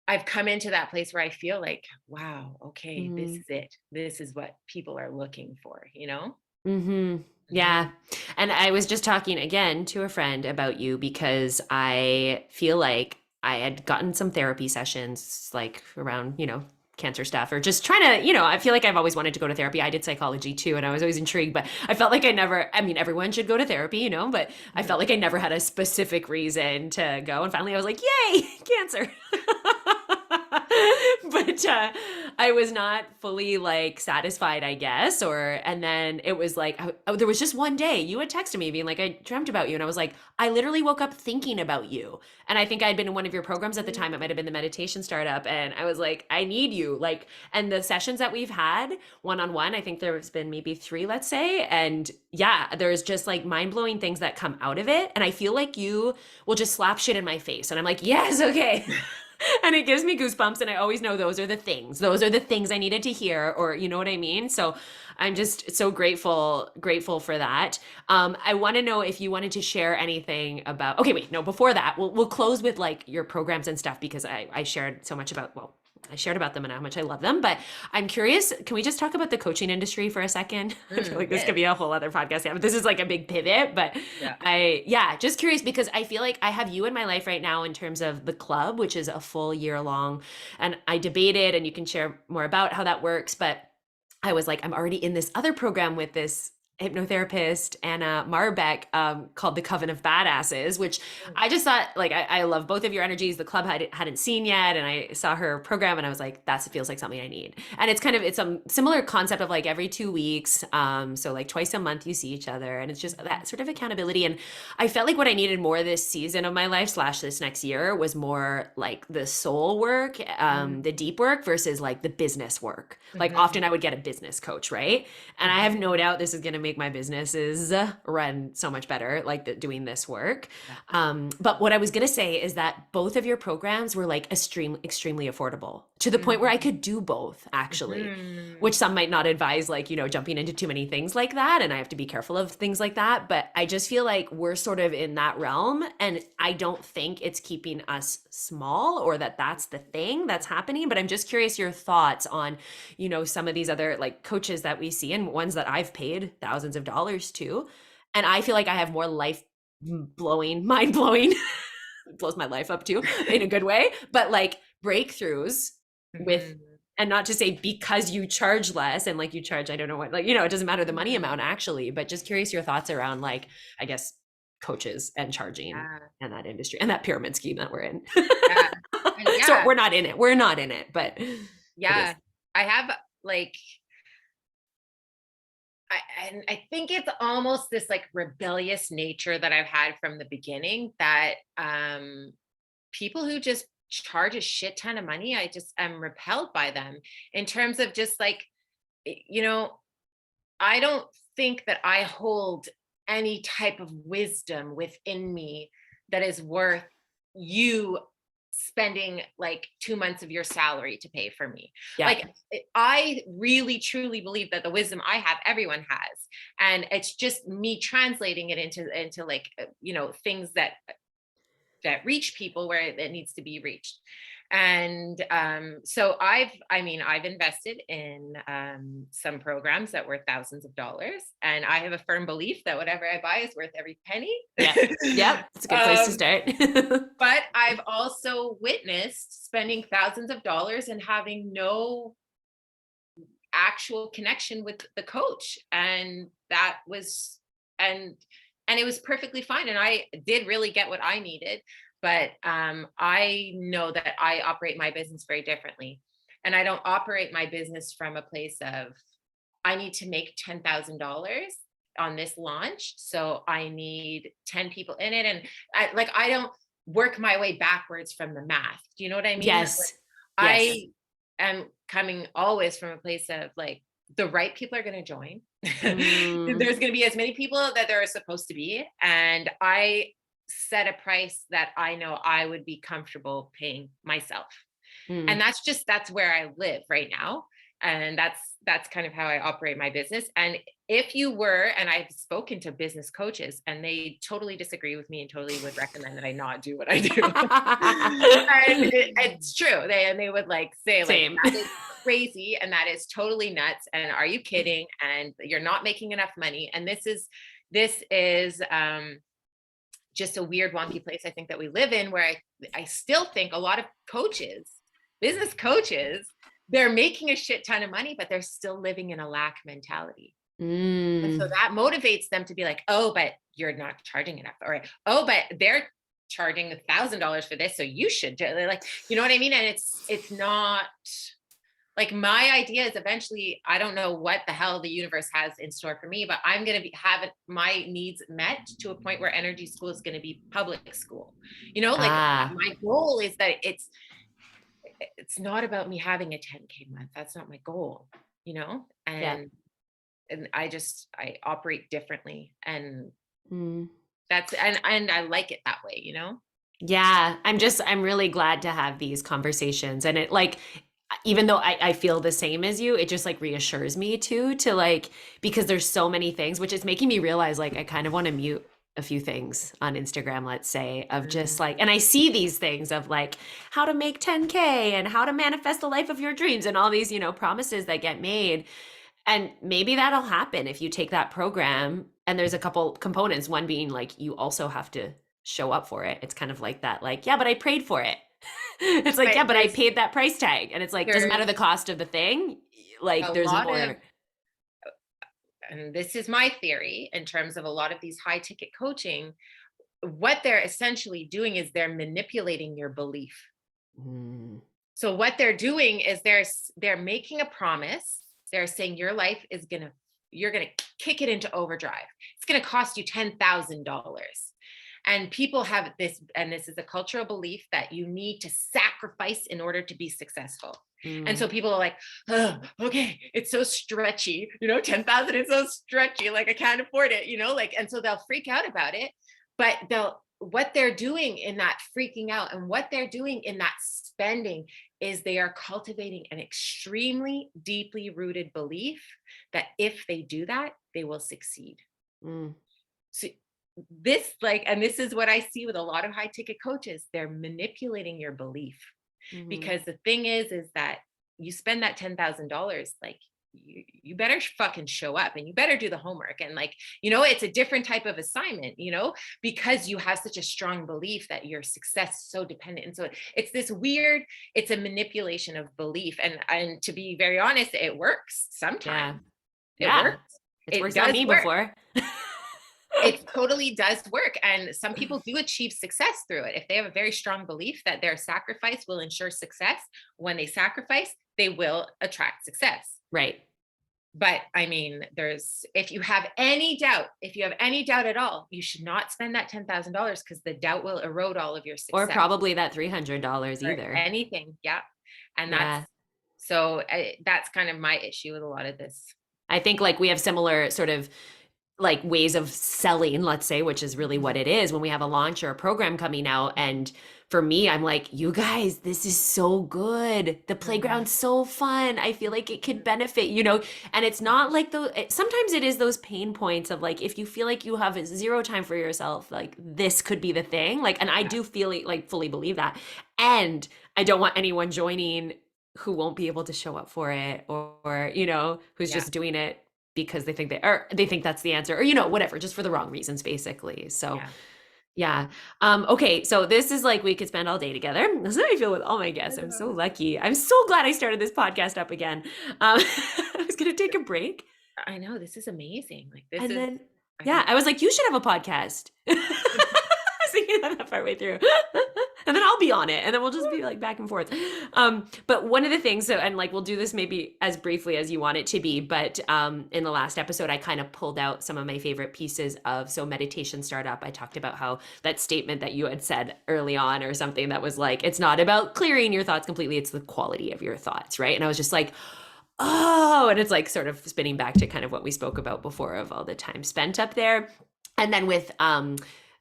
I've come into that place where I feel like, wow, okay, this Mm-hmm. is it. This is what people are looking for, you know? Mm-hmm. Mhm. Yeah. And I was just talking again to a friend about you because I feel like I had gotten some therapy sessions like around, cancer stuff or just trying to, I feel like I've always wanted to go to therapy. I did psychology too, and I was always intrigued, but I felt like I mean, everyone should go to therapy, but I Mhm. felt like I never had a specific reason to go. And finally I was like, yay, cancer. But I was not fully like satisfied, I guess. And then it was like, there was just one day you had texted me being like, I dreamt about you. And I was like, I literally woke up thinking about you. And I think I'd been in one of your programs at the time. It might have been the meditation startup. And I was like, I need you. Like, and the sessions that we've had one on one, I think there's been maybe 3, let's say. And yeah, there's just like mind blowing things that come out of it. And I feel like you will just slap shit in my face. And I'm like, yes, okay. And it gives me goosebumps, and I always know those are the things I needed to hear, or you know what I mean. So I'm just so grateful for that. I want to know if you wanted to share anything about, okay, wait, no, before that, we'll close with like your programs and stuff, because I shared so much about, well, I shared about them and how much I love them, but I'm curious, can we just talk about the coaching industry for a second? I feel like this could Yes. be a whole other podcast. Yeah, but this is like a big pivot, but Yeah. yeah, just curious because I feel like I have you in my life right now in terms of the club, which is a full year long. And I debated, and you can share more about how that works, but I was like, I'm already in this other program with this hypnotherapist, Anna Marbeck, called The Coven of Badasses, which Mm. I just thought, like, I love both of your energies. The club hadn't seen yet, and I saw her program, and I was like, that feels like something I need. And it's a similar concept of like every 2 weeks, so like twice a month you see each other, and it's just that sort of accountability. And I felt like what I needed more this season of my life / this next year was more like the soul work, the deep work versus like the business work. Like Mhm. often I would get a business coach, right? And I Mhm. have no doubt this is going to make my businesses run so much better, like doing this work. Yeah. But what I was going to say is that both of your programs were like extremely affordable, to the point where I Mhm. could do both, actually, which Mhm. some might not advise, like, jumping into too many things like that. And I have to be careful of things like that. But I just feel like we're sort of in that realm. And I don't think it's keeping us small, or that's the thing that's happening. But I'm just curious your thoughts on, some of these other like coaches that we see, and ones that I've paid thousands of dollars to. And I feel like I have more mind blowing, blows my life up too, in a good way, but like breakthroughs with, Mhm. and not to say because you charge less and like you charge, I don't know what, like, it doesn't matter the money Mhm. amount actually, but just curious your thoughts around like, I guess, coaches and charging Yeah. and that industry and that pyramid scheme that we're in. Yeah. And So yeah. we're not in it. We're not in it, but it is. Yeah. I have like and I think it's almost this like rebellious nature that I've had from the beginning, that people who just charge a shit ton of money, I just am repelled by them in terms of just like, you know, I don't think that I hold any type of wisdom within me that is worth you spending like 2 months of your salary to pay for me. Yeah. Like, I really truly believe that the wisdom I have, everyone has. And it's just me translating it into like, things that reach people where it needs to be reached. And so I've invested in some programs that were thousands of dollars, and I have a firm belief that whatever I buy is worth every penny. Yep. Yep. It's a good place to start. But I've also witnessed spending thousands of dollars and having no actual connection with the coach, and that was and it was perfectly fine, and I did really get what I needed. But I know that I operate my business very differently, and I don't operate my business from a place of I need to make $10,000 on this launch, so I need 10 people in it, and I don't work my way backwards from the math. Do you know what I mean? Yes. Yes. I am coming always from a place of like, the right people are going to join. Mm, There's going to be as many people that there are supposed to be. And I set a price that I know I would be comfortable paying myself. mm. And that's where I live right now. And that's kind of how I operate my business. And if you were, and I've spoken to business coaches and they totally disagree with me and totally would recommend that I not do what I do. And it's true. They would like say like, Same. that is crazy and that is totally nuts. And are you kidding? And you're not making enough money. And this is just a weird wonky place I think that we live in, where I still think a lot of business coaches, they're making a shit ton of money, but they're still living in a lack mentality. And so Mm. that motivates them to be like, oh, but you're not charging enough. Or, oh, but they're charging $1,000 for this, so you should do it. Like, you know what I mean? And it's not like, my idea is eventually, I don't know what the hell the universe has in store for me, but I'm going to have my needs met to a point where energy school is going to be public school. Like Ah, my goal is that it's not about me having a 10K month. That's not my goal, yeah. and I operate differently, and Mm. and I like it that way. Yeah, I'm really glad to have these conversations. And it like, even though I feel the same as you, it just like reassures me too, to like, because there's so many things, which is making me realize like I kind of want to mute a few things on Instagram, let's say, of just like, and I see these things of like how to make 10K and how to manifest the life of your dreams and all these, promises that get made. And maybe that'll happen if you take that program. And there's a couple components, one being like you also have to show up for it. It's kind of like that, like, yeah, but I prayed for it. It's like, But yeah, but I paid that price tag. And it's like, doesn't matter there's the cost of the thing. Like a there's lot of more. and this is my theory in terms of a lot of these high ticket coaching, what they're essentially doing is they're manipulating your belief. Mm, So what they're doing is they're making a promise. They're saying your life is you're gonna kick it into overdrive. It's gonna cost you $10,000. And people have this, and this is a cultural belief that you need to sacrifice in order to be successful. And so mm, people are like, oh, okay, it's so stretchy, 10,000 is so stretchy. Like I can't afford it, like, and so they'll freak out about it, but what they're doing in that freaking out and what they're doing in that spending is they are cultivating an extremely deeply rooted belief that if they do that, they will succeed. mm, So and this is what I see with a lot of high ticket coaches. They're manipulating your belief, mhm. because the thing is that you spend that $10,000, like you better fucking show up and you better do the homework. And like, it's a different type of assignment, because you have such a strong belief that your success is so dependent. And so it's a manipulation of belief. And to be very honest, it works Yeah. sometimes. It Yeah. works. It's It worked on does me work. before. It totally does work. And some people do achieve success through it. If they have a very strong belief that their sacrifice will ensure success, when they sacrifice, they will attract success. Right. But I mean, if you have any doubt at all, you should not spend that $10,000, because the doubt will erode all of your Or success probably that $300 or either. anything. Yeah. And Yeah. that's kind of my issue with a lot of this. I think like we have similar sort of like ways of selling, let's say, which is really what it is when we have a launch or a program coming out. And for me, I'm like, you guys, this is so good. The Mhm. playground's so fun. I feel like it could benefit, and it's not like sometimes it is those pain points of like, if you feel like you have zero time for yourself, like this could be the thing. Like, and I Yeah. do feel like fully believe that. And I don't want anyone joining who won't be able to show up for it or who's Yeah. just doing it because they think that's the answer or whatever, just for the wrong reasons basically. So Yeah. yeah. Okay, so this is like we could spend all day together. That's how I feel with all my guests. I'm so lucky. I'm so glad I started this podcast up again. I was gonna take a break I know, this is amazing. Like, this and is, then I yeah, think, I was like, you should have a podcast. I was thinking that partway through. And then I'll be on it and then we'll just be like back and forth. But one of the things, and like we'll do this maybe as briefly as you want it to be, but in the last episode, I kind of pulled out some of my favorite pieces of Meditation Startup. I talked about how that statement that you had said early on or something that was like, it's not about clearing your thoughts completely, it's the quality of your thoughts, right? And I was just like, oh, and it's like sort of spinning back to kind of what we spoke about before of all the time spent up there. And then with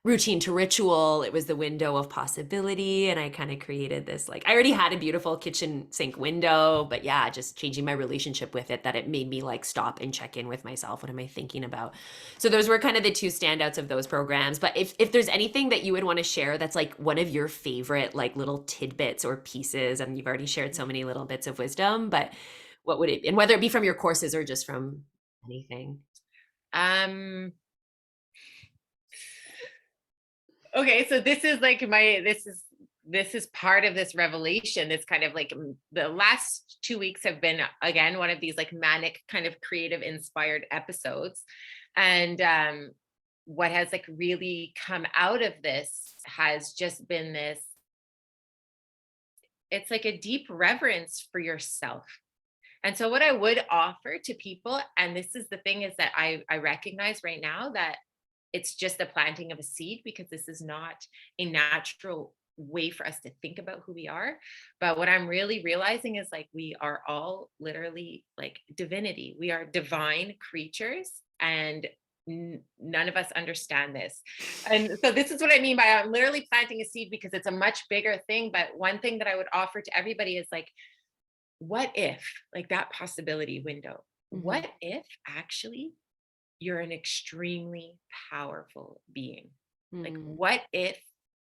routine to ritual, it was the window of possibility. And I kind of created this, like, I already had a beautiful kitchen sink window, but yeah, just changing my relationship with it, that it made me like stop and check in with myself. What am I thinking about? So those were kind of the two standouts of those programs. But if there's anything that you would want to share that's like one of your favorite like little tidbits or pieces, and you've already shared so many little bits of wisdom, but what would it be? And whether it be from your courses or just from anything. um okay, so this is like this is part of this revelation. This kind of like, the last 2 weeks have been, again, one of these like manic kind of creative inspired episodes. And what has like really come out of this has just been this, it's like a deep reverence for yourself. And so what I would offer to people, and this is the thing, is that I recognize right now that it's just the planting of a seed, because this is not a natural way for us to think about who we are. But what I'm really realizing is, like, we are all literally like divinity. We are divine creatures, and none of us understand this. And so this is what I mean by, I'm literally planting a seed, because it's a much bigger thing. But one thing that I would offer to everybody is like, what if, like, that possibility window, Mm-hmm. what if actually you're an extremely powerful being? Like, Mm-hmm. what if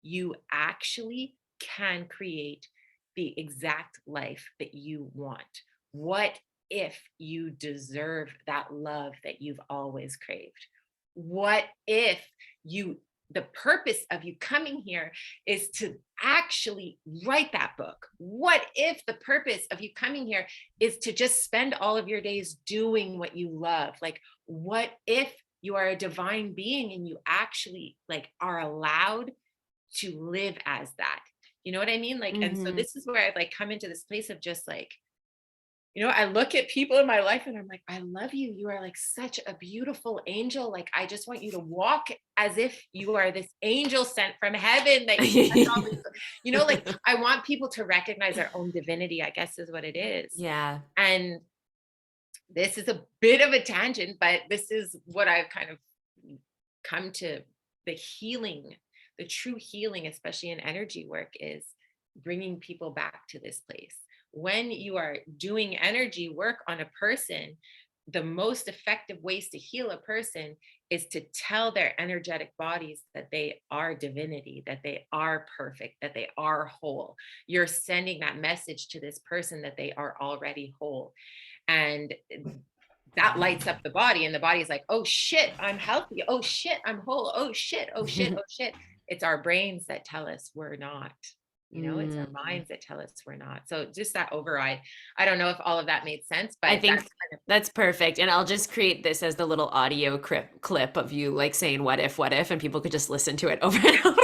you actually can create the exact life that you want? What if you deserve that love that you've always craved? What if you, the purpose of you coming here is to actually write that book? What if the purpose of you coming here is to just spend all of your days doing what you love? Like, what if you are a divine being and you actually like are allowed to live as that? You know what I mean? Like, and so Mm-hmm. this is where I've like come into this place of just like, I look at people in my life and I'm like, I love you. You are like such a beautiful angel. Like, I just want you to walk as if you are this angel sent from heaven that you touch all these, like, I want people to recognize their own divinity, I guess is what it is. Yeah. And this is a bit of a tangent, but this is what I've kind of come to, the healing, the true healing, especially in energy work, is bringing people back to this place. When you are doing energy work on a person, the most effective ways to heal a person is to tell their energetic bodies that they are divinity, that they are perfect, that they are whole. You're sending that message to this person that they are already whole. And that lights up the body, and the body's like, oh shit, I'm healthy. Oh shit, I'm whole. Oh shit, oh shit, oh shit. It's our brains that tell us we're not. It's our Mm. minds that tell us we're not. So just that override. I don't know if all of that made sense, I but that's think kind of, that's perfect. And I'll just create this as the little audio clip of you like saying what if, and people could just listen to it over and over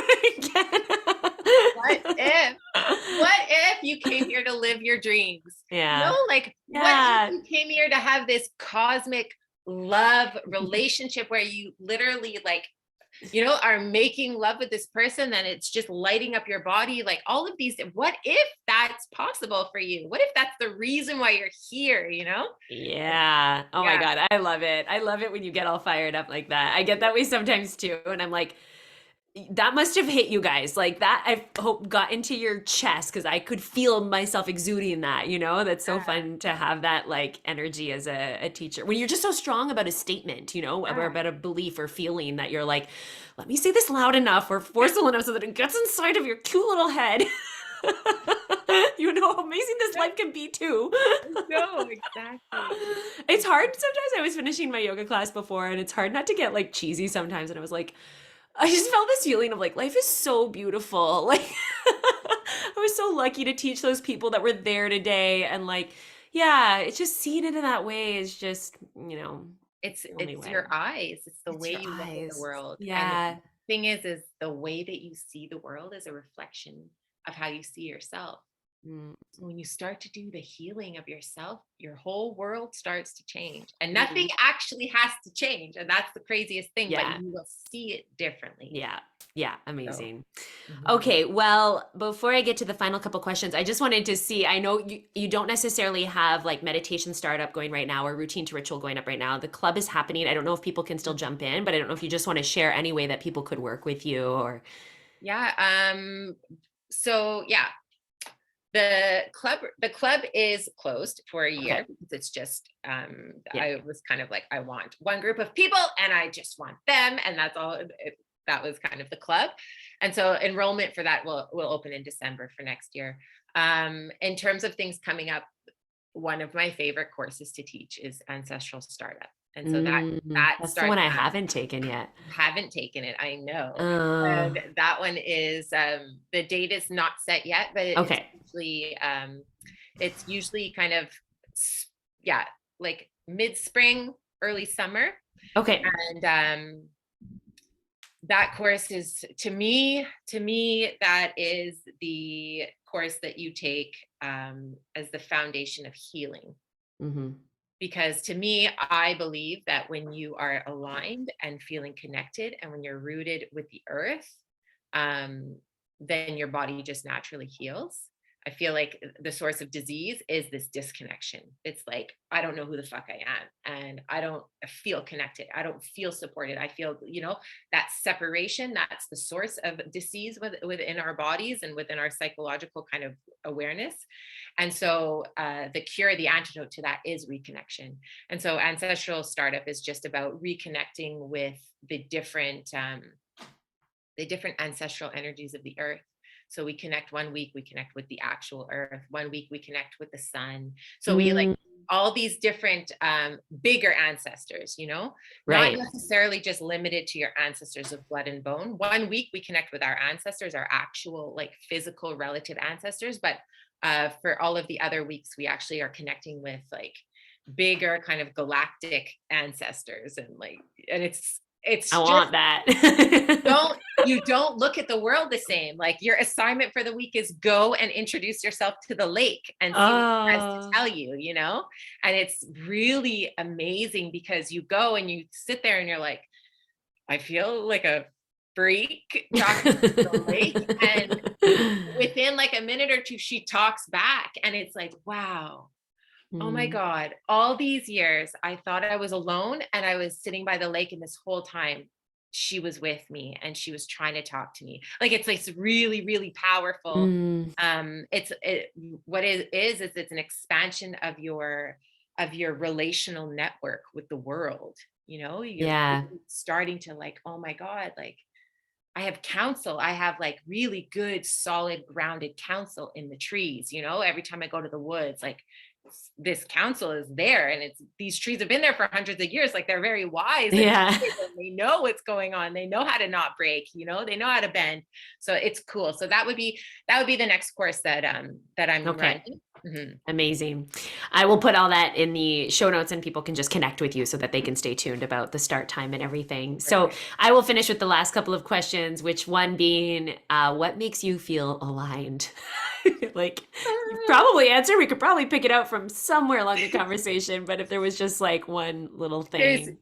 what again. if, what if you came here to live your dreams? Yeah. Like, what if Yeah. you came here to have this cosmic love relationship where you literally like, are making love with this person and it's just lighting up your body, like all of these. What if that's possible for you? What if that's the reason why you're here? Yeah. Oh my Yeah. God. I love it. I love it when you get all fired up like that. I get that way sometimes too. And I'm like, that must have hit you guys. Like that, I hope got into your chest because I could feel myself exuding that, That's so fun to have that like energy as a teacher. When you're just so strong about a statement, or Yeah. about a belief or feeling that you're like, let me say this loud enough or forceful enough so that it gets inside of your cute little head. You know how amazing this life can be too. No, exactly. It's hard sometimes. I was finishing my yoga class before, and it's hard not to get like cheesy sometimes. And I was like, I just felt this feeling of like life is so beautiful. Like I was so lucky to teach those people that were there today, and like, yeah, it's just seeing it in that way is just, It's the only it's way. your eyes. It's the It's way your you look at the eyes. world. And Yeah. the thing is the way that you see the world is a reflection of how you see yourself. Mm, So when you start to do the healing of yourself, your whole world starts to change. And nothing mhm. actually has to change. And that's the craziest thing, but Yeah. you will see it differently. Yeah. Yeah. So, Amazing. mhm. Okay, well, before I get to the final couple questions, I just wanted to see, I know you don't necessarily have like meditation startup going right now or routine to ritual going up right now. The club is happening. I don't know if people can still jump in, but I don't know if you just want to share any way that people could work with you or Yeah. So yeah, the club is closed for a year okay. because it's just Yeah. I was kind of like, I want one group of people and I just want them, and that's all that was kind of the club. And so enrollment for that will open in December for next year. In terms of things coming up, one of my favorite courses to teach is ancestral startup, and so that That's the one starts I haven't taken yet. haven't taken it, I know. Uh, And that one is the date is not set yet, but okay. it's usually kind of yeah, like mid-spring, early summer. Okay. And that course is to me that is the course that you take as the foundation of healing. Hmm. Because to me, I believe that when you are aligned and feeling connected and when you're rooted with the earth, um, then your body just naturally heals. I feel like the source of disease is this disconnection. It's like, I don't know who the fuck I am. And I don't feel connected. I don't feel supported. I feel, that separation, that's the source of disease within our bodies and within our psychological kind of awareness. And so the cure, the antidote to that is reconnection. And so ancestral startup is just about reconnecting with the different ancestral energies of the earth. So we connect 1 week, we connect with the actual earth. 1 week, we connect with the sun. So we like Mm, all these different bigger ancestors, not right. necessarily just limited to your ancestors of blood and bone. 1 week, we connect with our ancestors, our actual like physical relative ancestors. But for all of the other weeks, we actually are connecting with like bigger kind of galactic ancestors, and I it's just want that. you don't look at the world the same. Like your assignment for the week is go and introduce yourself to the lake and see what it has to Oh. tell you. And it's really amazing because you go and you sit there and you're like, I feel like a freak talking to the lake. And within like a minute or two, she talks back and it's like, wow. Oh my Mm, God. All these years, I thought I was alone and I was sitting by the lake, and this whole time she was with me and she was trying to talk to me. Like it's really, really powerful. mm, What it is it's an expansion of your relational network with the world. You're yeah. really starting to like, oh my God, like I have counsel. I have like really good, solid, grounded counsel in the trees. Every time I go to the woods, like this counsel is there, and these trees have been there for hundreds of years. Like they're very wise and Yeah. they know what's going on. They know how to not break. They know how to bend. So it's cool. So that would be the next course that I'm Okay. running. Mhm. Amazing. I will put all that in the show notes and people can just connect with you so that they can stay tuned about the start time and everything. So Perfect. I will finish with the last couple of questions, which one being, what makes you feel aligned? Like, you probably answer. We could probably pick it out from somewhere along the conversation, but if there was just like one little There's, thing.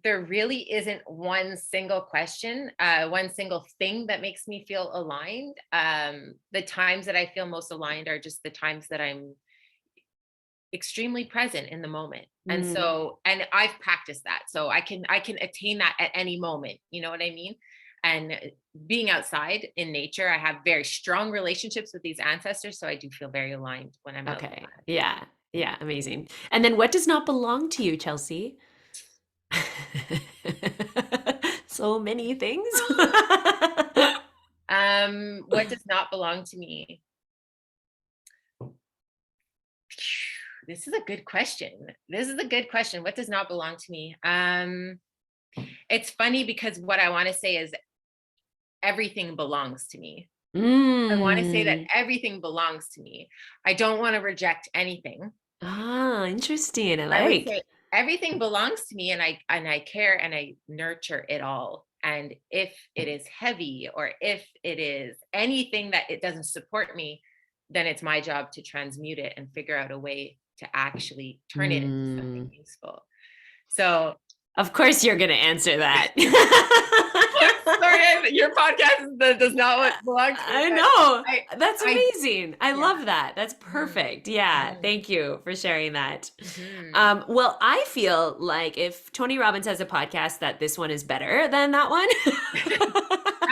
there really isn't one single question, one single thing that makes me feel aligned. The times that I feel most aligned are just the times that I'm extremely present in the moment. And Mm, so, and I've practiced that. So I can attain that at any moment. You know what I mean? And being outside in nature, I have very strong relationships with these ancestors. So I do feel very aligned when I'm outside. okay. Yeah. Yeah. Amazing. And then what does not belong to you, Chelsea? So many things. What does not belong to me? This is a good question. This is a good question. What does not belong to me? It's funny because what I want to say is everything belongs to me. I want to say that Mm. everything belongs to me. I don't want to reject anything. Ah, interesting. I I would like. say everything belongs to me, and I care and I nurture it all. And if it is heavy or if it is anything that it doesn't support me, then it's my job to transmute it and figure out a way to actually turn it into something Mm. useful. So Of course you're going to answer that. sorry, your podcast does not belong to me, I but know. That's I amazing. I yeah. love that. That's Mhm, perfect. Yeah. mhm, Thank you for sharing that. mhm. Well, I feel like if Tony Robbins has a podcast, that this one is better than that one.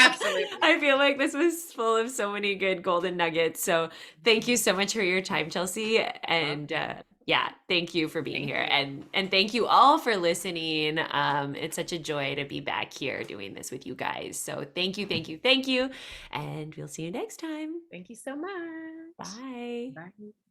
Absolutely. I feel like this was full of so many good golden nuggets. So thank you so much for your time, Chelsea. You're And welcome. yeah, thank you for being Thank here. you. And thank you all for listening. It's such a joy to be back here doing this with you guys. So thank you, thank you, thank you. And we'll see you next time. Thank you so much. Bye. Bye.